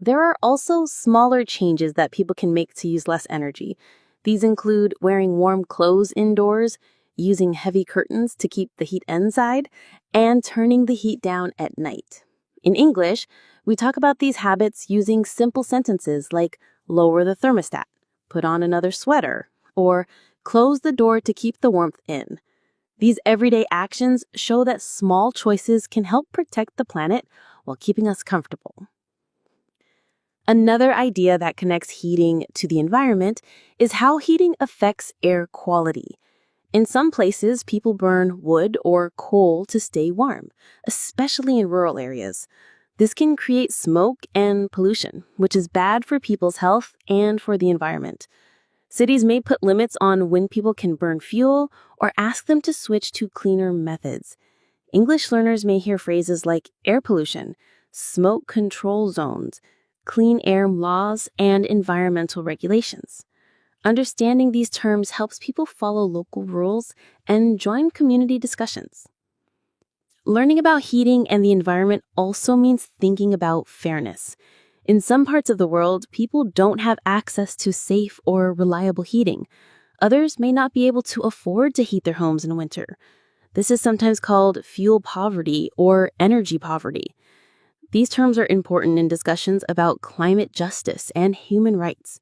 There are also smaller changes that people can make to use less energy. These include wearing warm clothes indoors, using heavy curtains to keep the heat inside, and turning the heat down at night. In English, we talk about these habits using simple sentences like lower the thermostat, put on another sweater, or close the door to keep the warmth in. These everyday actions show that small choices can help protect the planet while keeping us comfortable. Another idea that connects heating to the environment is how heating affects air quality. In some places, people burn wood or coal to stay warm, especially in rural areas. This can create smoke and pollution, which is bad for people's health and for the environment. Cities may put limits on when people can burn fuel or ask them to switch to cleaner methods. English learners may hear phrases like air pollution, smoke control zones, clean air laws, and environmental regulations. Understanding these terms helps people follow local rules and join community discussions. Learning about heating and the environment also means thinking about fairness. In some parts of the world, people don't have access to safe or reliable heating. Others may not be able to afford to heat their homes in winter. This is sometimes called fuel poverty or energy poverty. These terms are important in discussions about climate justice and human rights.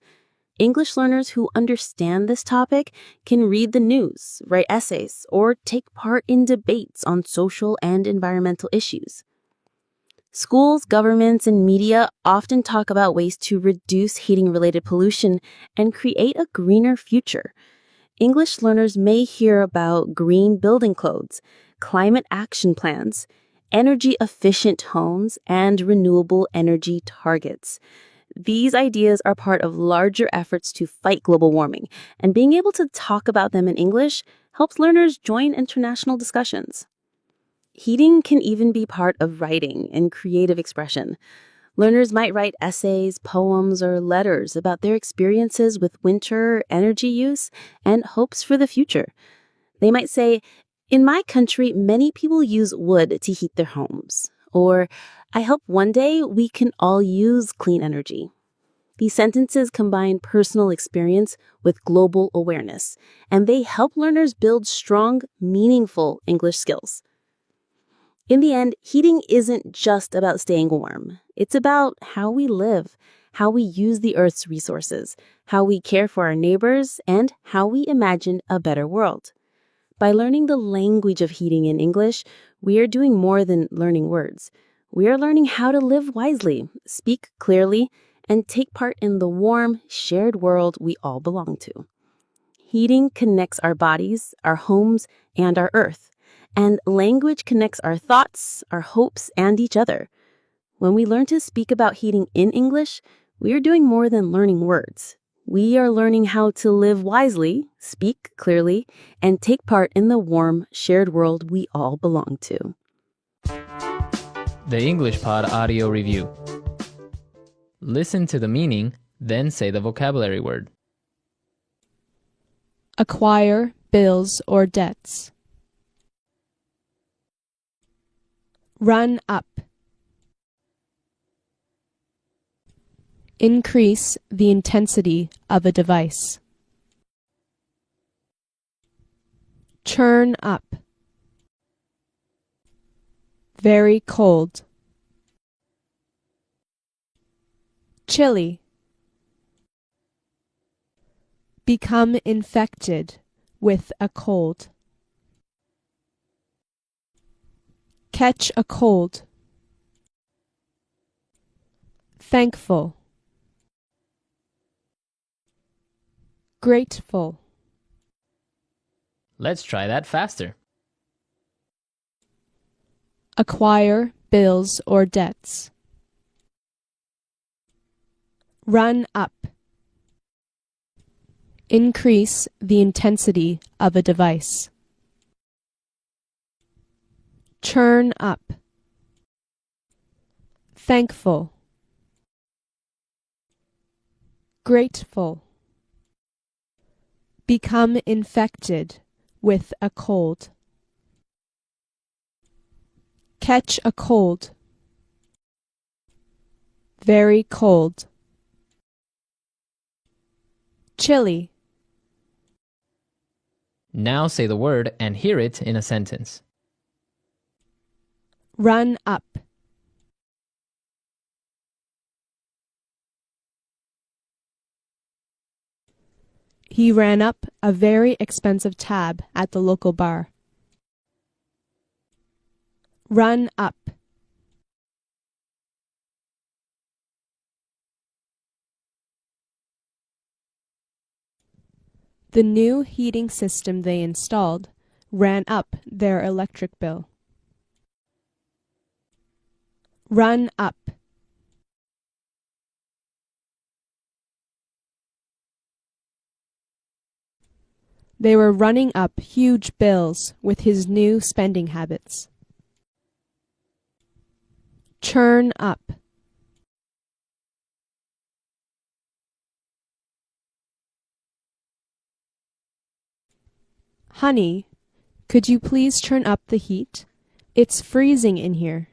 English learners who understand this topic can read the news, write essays, or take part in debates on social and environmental issues. Schools, governments, and media often talk about ways to reduce heating-related pollution and create a greener future. English learners may hear about green building codes, climate action plans, energy-efficient homes, and renewable energy targets. These ideas are part of larger efforts to fight global warming, and being able to talk about them in English helps learners join international discussions. Heating can even be part of writing and creative expression. Learners might write essays, poems, or letters about their experiences with winter, energy use, and hopes for the future. They might say, in my country, many people use wood to heat their homes. Or, I hope one day we can all use clean energy. These sentences combine personal experience with global awareness, and they help learners build strong, meaningful English skills. In the end, heating isn't just about staying warm. It's about how we live, how we use the Earth's resources, how we care for our neighbors, and how we imagine a better world. By learning the language of heating in English, we are doing more than learning words. We are learning how to live wisely, speak clearly, and take part in the warm, shared world we all belong to. Heating connects our bodies, our homes, and our Earth. And language connects our thoughts, our hopes, and each other. When we learn to speak about heating in English, we are doing more than learning words. We are learning how to live wisely, speak clearly, and take part in the warm, shared world we all belong to. The English Pod Audio Review. Listen to the meaning, then say the vocabulary word. Acquire bills or debts. Run up. Increase the intensity of a device. Churn up. Very cold. Chilly. Become infected with a cold. Catch a cold. Thankful. Grateful. Let's try that faster. Acquire bills or debts. Run up. Increase the intensity of a device. Churn up. Thankful. Grateful. Become infected with a cold. Catch a cold. Very cold. Chilly. Now say the word and hear it in a sentence. Run up. He ran up a very expensive tab at the local bar. Run up. The new heating system they installed ran up their electric bill. Run up. They were running up huge bills with his new spending habits. Churn up. Honey, could you please turn up the heat? It's freezing in here.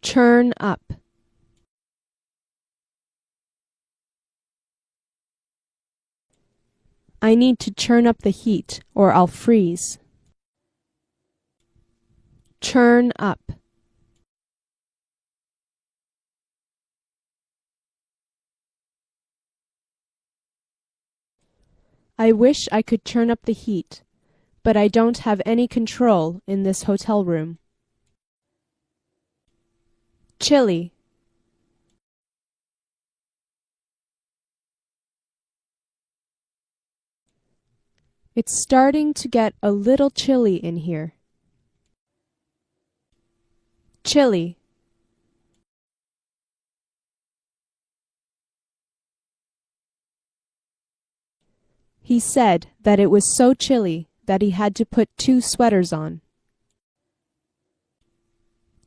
Churn up. I need to churn up the heat or I'll freeze. Churn up. I wish I could turn up the heat, but I don't have any control in this hotel room. Chilly. It's starting to get a little chilly in here. Chilly. He said that it was so chilly that he had to put 2 sweaters on.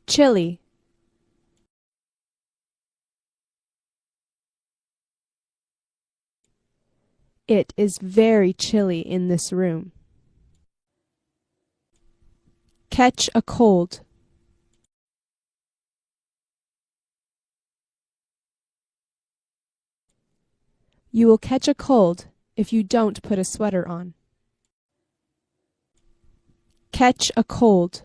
Chilly. It is very chilly in this room. Catch a cold. You will catch a cold if you don't put a sweater on. Catch a cold.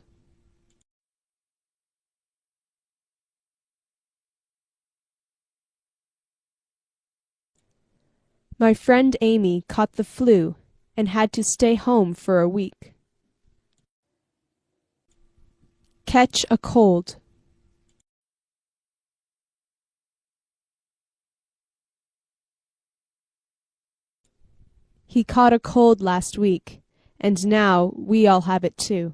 My friend Amy caught the flu and had to stay home for a week. Catch a cold. He caught a cold last week, and now we all have it too.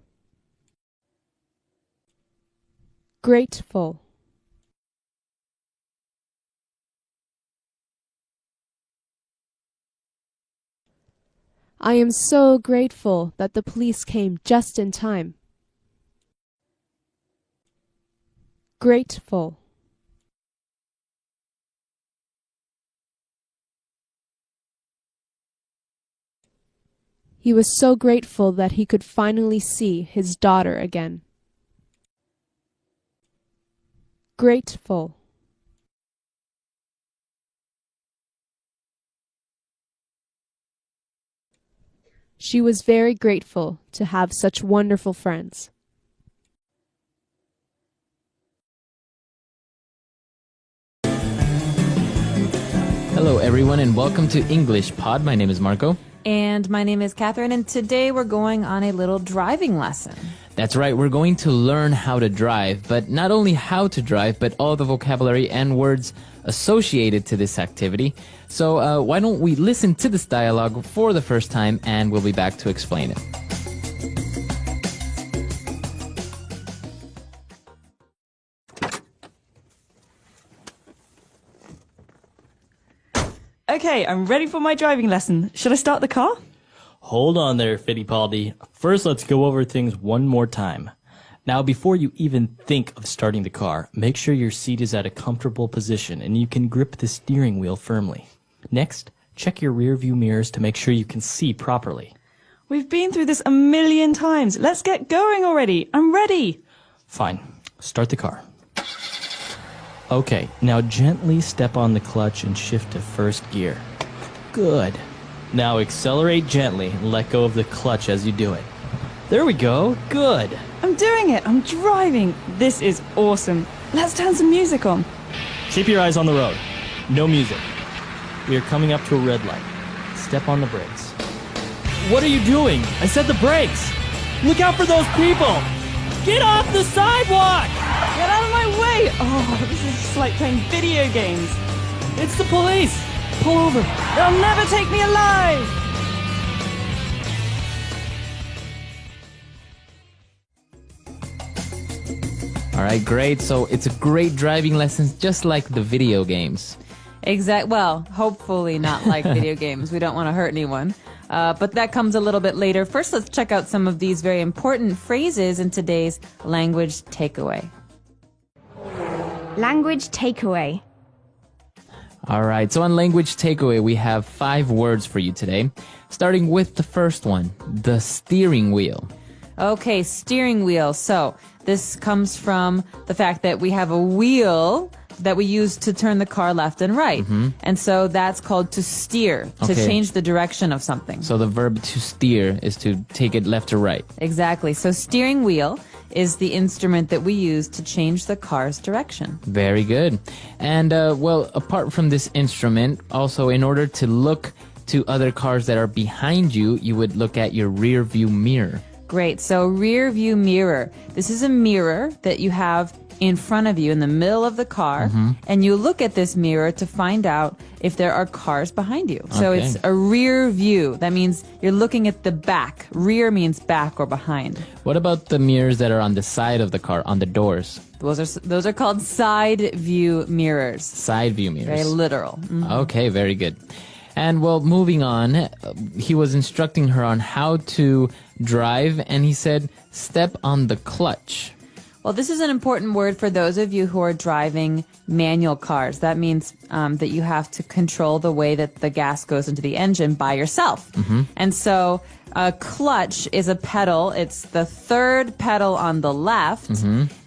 Grateful. I am so grateful that the police came just in time. Grateful. He was so grateful that he could finally see his daughter again. Grateful. She was very grateful to have such wonderful friends. Hello, everyone, and welcome to English Pod. My name is Marco. And my name is Catherine, and today we're going on a little driving lesson. That's right, we're going to learn how to drive, but not only how to drive, but all the vocabulary and words associated to this activity. So why don't we listen to this dialogue for the first time, and we'll be back to explain it. Okay, I'm ready for my driving lesson. Should I start the car? Hold on there, Fittipaldi. First, let's go over things one more time. Now, before you even think of starting the car, make sure your seat is at a comfortable position and you can grip the steering wheel firmly. Next, check your rear view mirrors to make sure you can see properly. We've been through this a million times. Let's get going already. I'm ready. Fine. Start the car. Okay, now gently step on the clutch and shift to first gear. Good. Now accelerate gently and let go of the clutch as you do it. There we go. Good. I'm doing it. I'm driving. This is awesome. Let's turn some music on. Keep your eyes on the road. No music. We are coming up to a red light. Step on the brakes. What are you doing? I said the brakes. Look out for those people. Get off the sidewalk. Get out of my way! Oh, this is just like playing video games. It's the police! Pull over. They'll never take me alive! All right, great. So it's a great driving lesson, just like the video games. Well, hopefully not like video games. We don't want to hurt anyone. But that comes a little bit later. First, let's check out some of these very important phrases in today's language takeaway. Language takeaway. All right, so on language takeaway, we have 5 words for you today, starting with the first one, the steering wheel. Okay, steering wheel. So this comes from the fact that we have a wheel that we use to turn the car left and right. Mm-hmm. And so that's called to steer, to change the direction of something. So the verb to steer is to take it left or right. Exactly. So steering wheel is the instrument that we use to change the car's direction. Very good. And, well, apart from this instrument, also in order to look to other cars that are behind you, you would look at your rear view mirror. Great. So rear view mirror. This is a mirror that you have in front of you in the middle of the car, and you look at this mirror to find out if there are cars behind you. So it's a rear view. That means you're looking at the back. Rear means back or behind. What about the mirrors that are on the side of the car, on the doors? Those are called side view mirrors. Side view mirrors. Very literal. Mm-hmm. Okay, very good. And well, moving on, he was instructing her on how to drive, and he said, step on the clutch. Well, this is an important word for those of you who are driving manual cars. That means that you have to control the way that the gas goes into the engine by yourself. Mm-hmm. And so a clutch is a pedal. It's the third pedal on the left,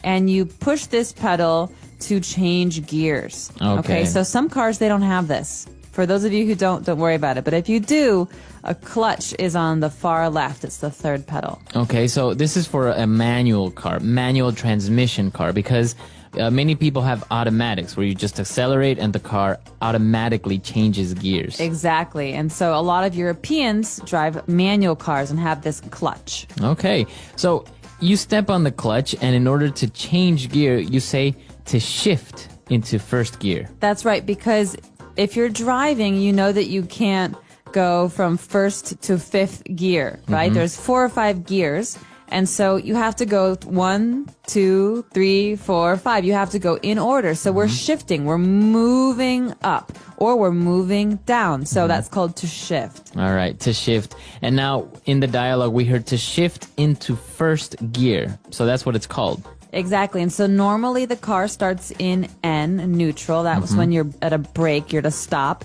and you push this pedal to change gears. Okay, so some cars, they don't have this. For those of you who don't worry about it. But if you do, a clutch is on the far left. It's the third pedal. Okay, so this is for a manual car, manual transmission car, because many people have automatics where you just accelerate and the car automatically changes gears. Exactly. And so a lot of Europeans drive manual cars and have this clutch. Okay, so you step on the clutch, and in order to change gear, you say to shift into first gear. That's right, because if you're driving, you know that you can't go from first to fifth gear, right? Mm-hmm. There's 4 or 5 gears. And so you have to go 1, 2, 3, 4, 5. You have to go in order. So we're shifting. We're moving up or we're moving down. So that's called to shift. All right, to shift. And now in the dialogue, we heard to shift into first gear. So that's what it's called. Exactly. And so normally the car starts in N, neutral. That was when you're at a brake, you're to stop.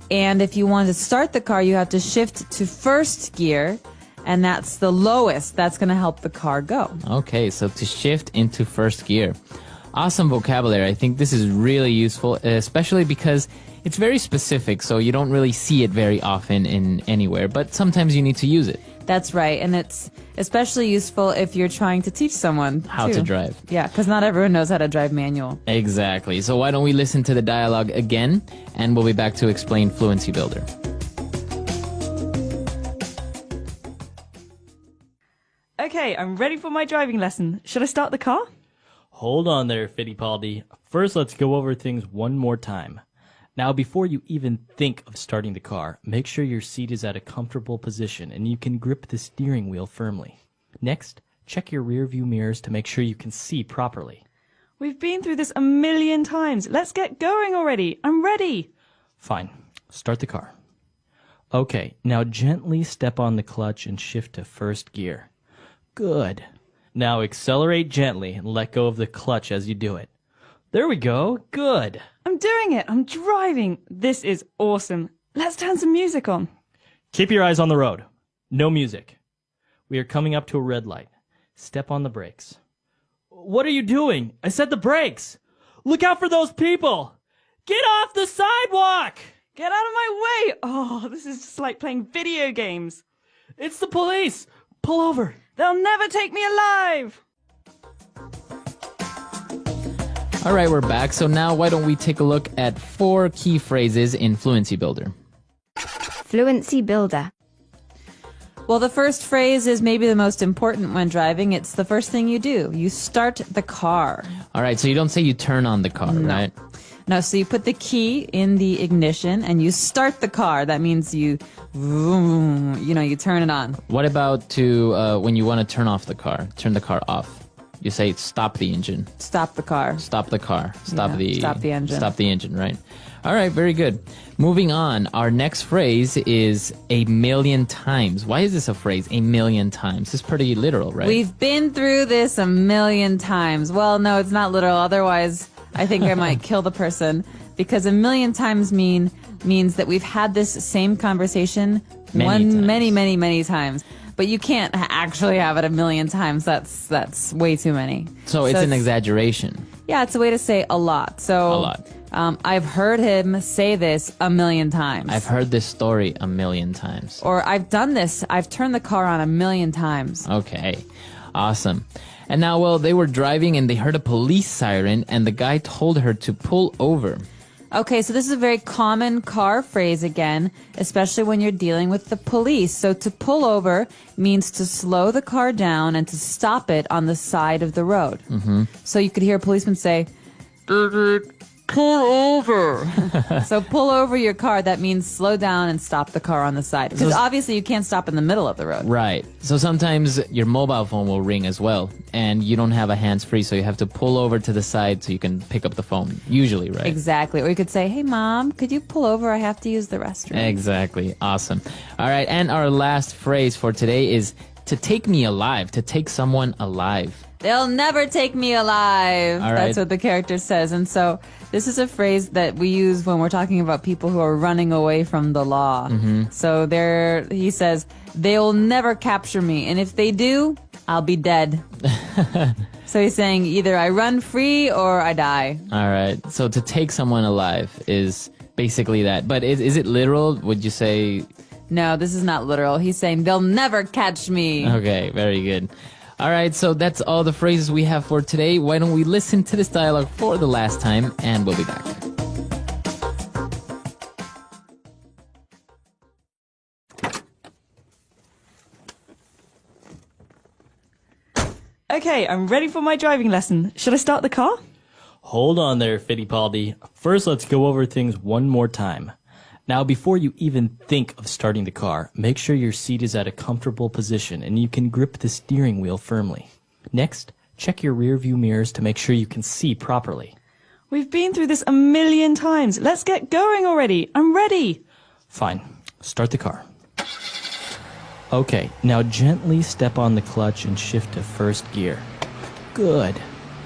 And if you want to start the car, you have to shift to first gear, and that's the lowest. That's going to help the car go. Okay, so to shift into first gear. Awesome vocabulary. I think this is really useful, especially because it's very specific, so you don't really see it very often in anywhere, but sometimes you need to use it. That's right, and it's especially useful if you're trying to teach someone How to drive. Yeah, because not everyone knows how to drive manual. Exactly. So why don't we listen to the dialogue again, and we'll be back to explain Fluency Builder. Okay, I'm ready for my driving lesson. Should I start the car? Hold on there, Fittipaldi. First, let's go over things one more time. Now, before you even think of starting the car, make sure your seat is at a comfortable position and you can grip the steering wheel firmly. Next, check your rear view mirrors to make sure you can see properly. We've been through this a million times. Let's get going already. I'm ready. Fine. Start the car. Okay, now gently step on the clutch and shift to first gear. Good. Now accelerate gently and let go of the clutch as you do it. There we go. Good. I'm doing it. I'm driving. This is awesome. Let's turn some music on. Keep your eyes on the road. No music. We are coming up to a red light. Step on the brakes. What are you doing? I said the brakes. Look out for those people. Get off the sidewalk. Get out of my way. Oh, this is just like playing video games. It's the police. Pull over. They'll never take me alive. All right, we're back. So now why don't we take a look at 4 key phrases in Fluency Builder. Fluency Builder. Well, the first phrase is maybe the most important when driving. It's the first thing you do. You start the car. All right, so you don't say you turn on the car, right? No, so you put the key in the ignition and you start the car. That means you turn it on. What about when you want to turn off the car, turn the car off? You say stop the engine. Stop the car. Stop the car. Stop the engine. Stop the engine, right? All right, very good. Moving on, our next phrase is a million times. Why is this a phrase, a million times? It's pretty literal, right? We've been through this a million times. Well, no, it's not literal. Otherwise, I think I might kill the person. Because a million times means that we've had this same conversation many times. But you can't actually have it a million times. That's way too many. So it's an exaggeration. Yeah, it's a way to say a lot. So a lot. I've heard him say this a million times. I've heard this story a million times. Or I've done this. I've turned the car on a million times. Okay, awesome. And now, well, they were driving and they heard a police siren and the guy told her to pull over. Okay, so this is a very common car phrase again, especially when you're dealing with the police. So to pull over means to slow the car down and to stop it on the side of the road. Mm-hmm. So you could hear a policeman say, pull over. So pull over your car, that means slow down and stop the car on the side. Because obviously you can't stop in the middle of the road. Right. So sometimes your mobile phone will ring as well, and you don't have a hands-free, so you have to pull over to the side so you can pick up the phone, usually, right? Exactly. Or you could say, hey, Mom, could you pull over? I have to use the restroom. Exactly. Awesome. All right, and our last phrase for today is to take me alive, to take someone alive. They'll never take me alive. All right. That's what the character says. And so this is a phrase that we use when we're talking about people who are running away from the law. Mm-hmm. So he says, they'll never capture me. And if they do, I'll be dead. So he's saying either I run free or I die. All right. So to take someone alive is basically that. But is it literal? Would you say? No, this is not literal. He's saying they'll never catch me. Okay, very good. All right, so that's all the phrases we have for today. Why don't we listen to this dialogue for the last time, and we'll be back. Okay, I'm ready for my driving lesson. Should I start the car? Hold on there, Fittipaldi. First, let's go over things one more time. Now, before you even think of starting the car, make sure your seat is at a comfortable position and you can grip the steering wheel firmly. Next, check your rear view mirrors to make sure you can see properly. We've been through this a million times. Let's get going already. I'm ready. Fine. Start the car. Okay, now gently step on the clutch and shift to first gear. Good.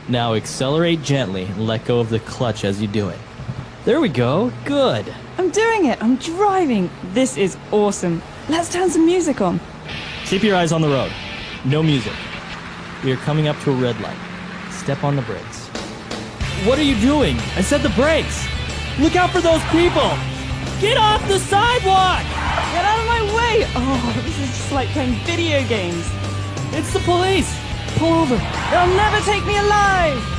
Now accelerate gently and let go of the clutch as you do it. There we go. Good. I'm doing it. I'm driving. This is awesome. Let's turn some music on. Keep your eyes on the road. No music. We are coming up to a red light. Step on the brakes. What are you doing? I said the brakes. Look out for those people. Get off the sidewalk. Get out of my way. Oh, this is just like playing video games. It's the police. Pull over. They'll never take me alive.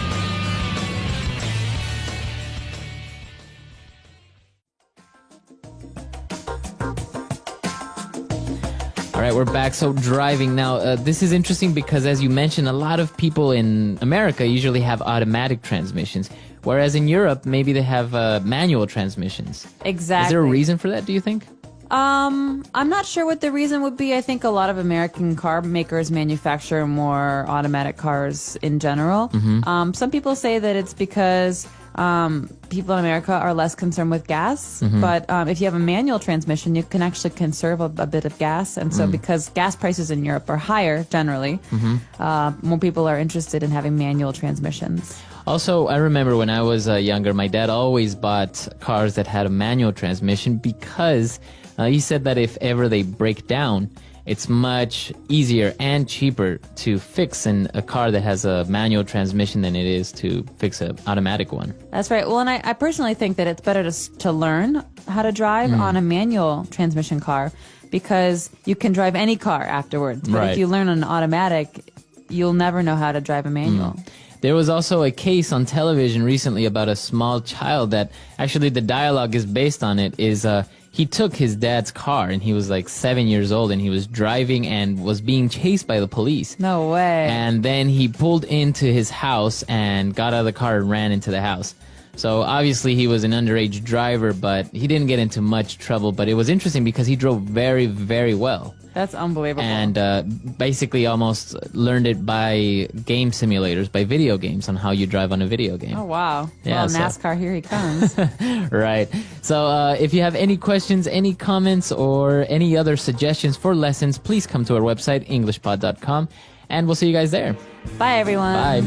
All right, we're back. So driving now, this is interesting because, as you mentioned, a lot of people in America usually have automatic transmissions, whereas in Europe, maybe they have manual transmissions. Exactly. Is there a reason for that, do you think? I'm not sure what the reason would be. I think a lot of American car makers manufacture more automatic cars in general. Some people say that it's because people in America are less concerned with gas, but if you have a manual transmission, you can actually conserve a bit of gas. And so because gas prices in Europe are higher generally, more people are interested in having manual transmissions. Also, I remember when I was younger, my dad always bought cars that had a manual transmission because he said that if ever they break down, it's much easier and cheaper to fix in a car that has a manual transmission than it is to fix an automatic one. That's right. Well, and I personally think that it's better to learn how to drive on a manual transmission car because you can drive any car afterwards. But if you learn an automatic, you'll never know how to drive a manual. There was also a case on television recently about a small child that actually the dialogue is based on it is he took his dad's car and he was like 7 years old and he was driving and was being chased by the police. No way. And then he pulled into his house and got out of the car and ran into the house. So obviously he was an underage driver, but he didn't get into much trouble. But it was interesting because he drove very, very well. That's unbelievable. And basically almost learned it by game simulators, by video games, on how you drive on a video game. Oh, wow. Yeah, well, NASCAR, here he comes. Right. So if you have any questions, any comments, or any other suggestions for lessons, please come to our website, englishpod.com, and we'll see you guys there. Bye, everyone. Bye.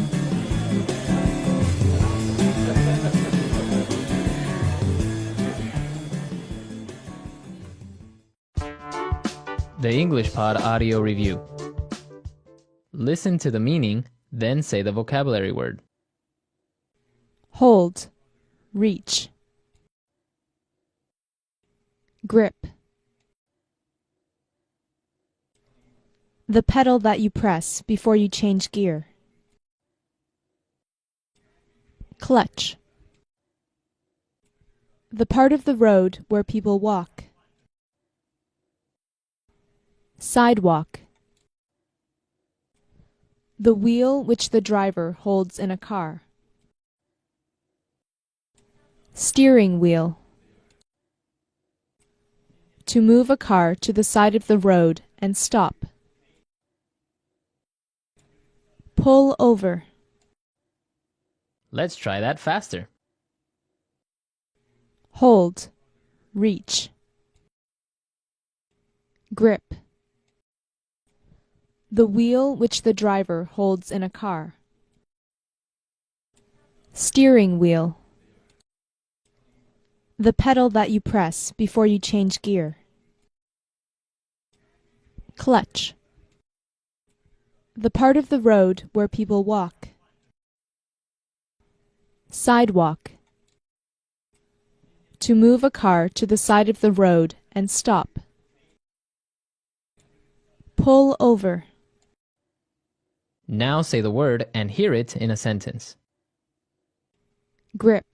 The English Pod Audio Review. Listen to the meaning, then say the vocabulary word. Hold. Reach. Grip. The pedal that you press before you change gear. Clutch. The part of the road where people walk. Sidewalk. The wheel which the driver holds in a car. Steering wheel. To move a car to the side of the road and stop. Pull over. Let's try that faster. Hold. Reach. Grip. The wheel which the driver holds in a car. Steering wheel. The pedal that you press before you change gear. Clutch. The part of the road where people walk. Sidewalk. To move a car to the side of the road and stop. Pull over. Now say the word and hear it in a sentence. Grip.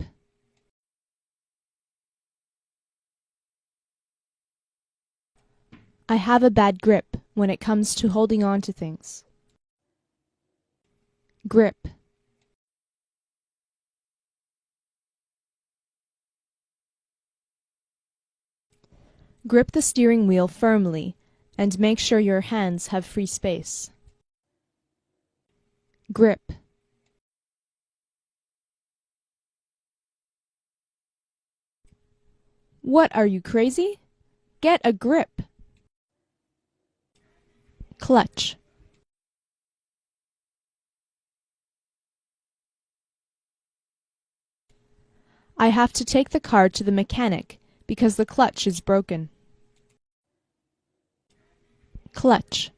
I have a bad grip when it comes to holding on to things. Grip. Grip the steering wheel firmly and make sure your hands have free space. Grip. What, are you crazy? Get a grip. Clutch. I have to take the car to the mechanic because the clutch is broken. Clutch.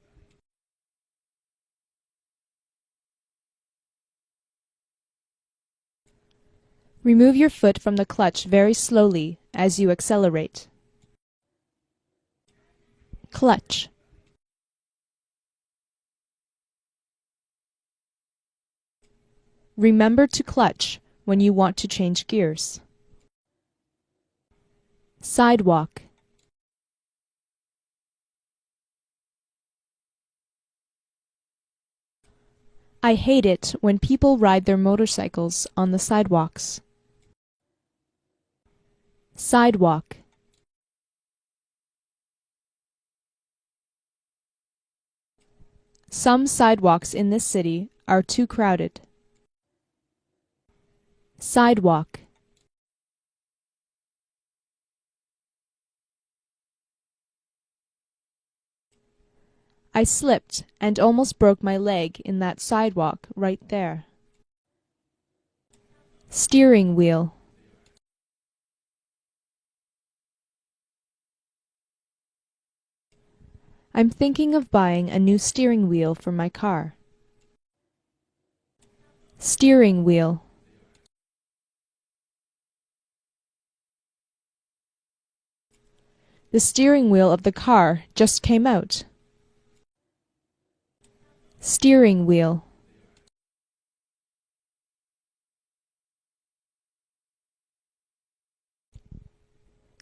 Remove your foot from the clutch very slowly as you accelerate. Clutch. Remember to clutch when you want to change gears. Sidewalk. I hate it when people ride their motorcycles on the sidewalks. Sidewalk. Some sidewalks in this city are too crowded. Sidewalk. I slipped and almost broke my leg in that sidewalk right there. Steering wheel. I'm thinking of buying a new steering wheel for my car. Steering wheel. The steering wheel of the car just came out. Steering wheel.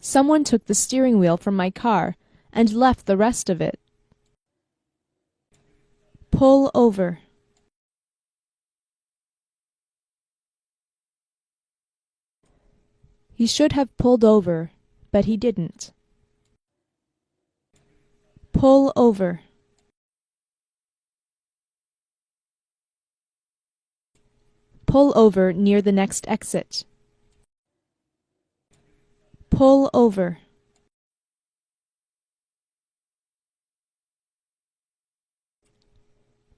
Someone took the steering wheel from my car and left the rest of it. Pull over. He should have pulled over, but he didn't. Pull over. Pull over near the next exit. Pull over.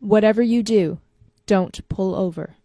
Whatever you do, don't pull over.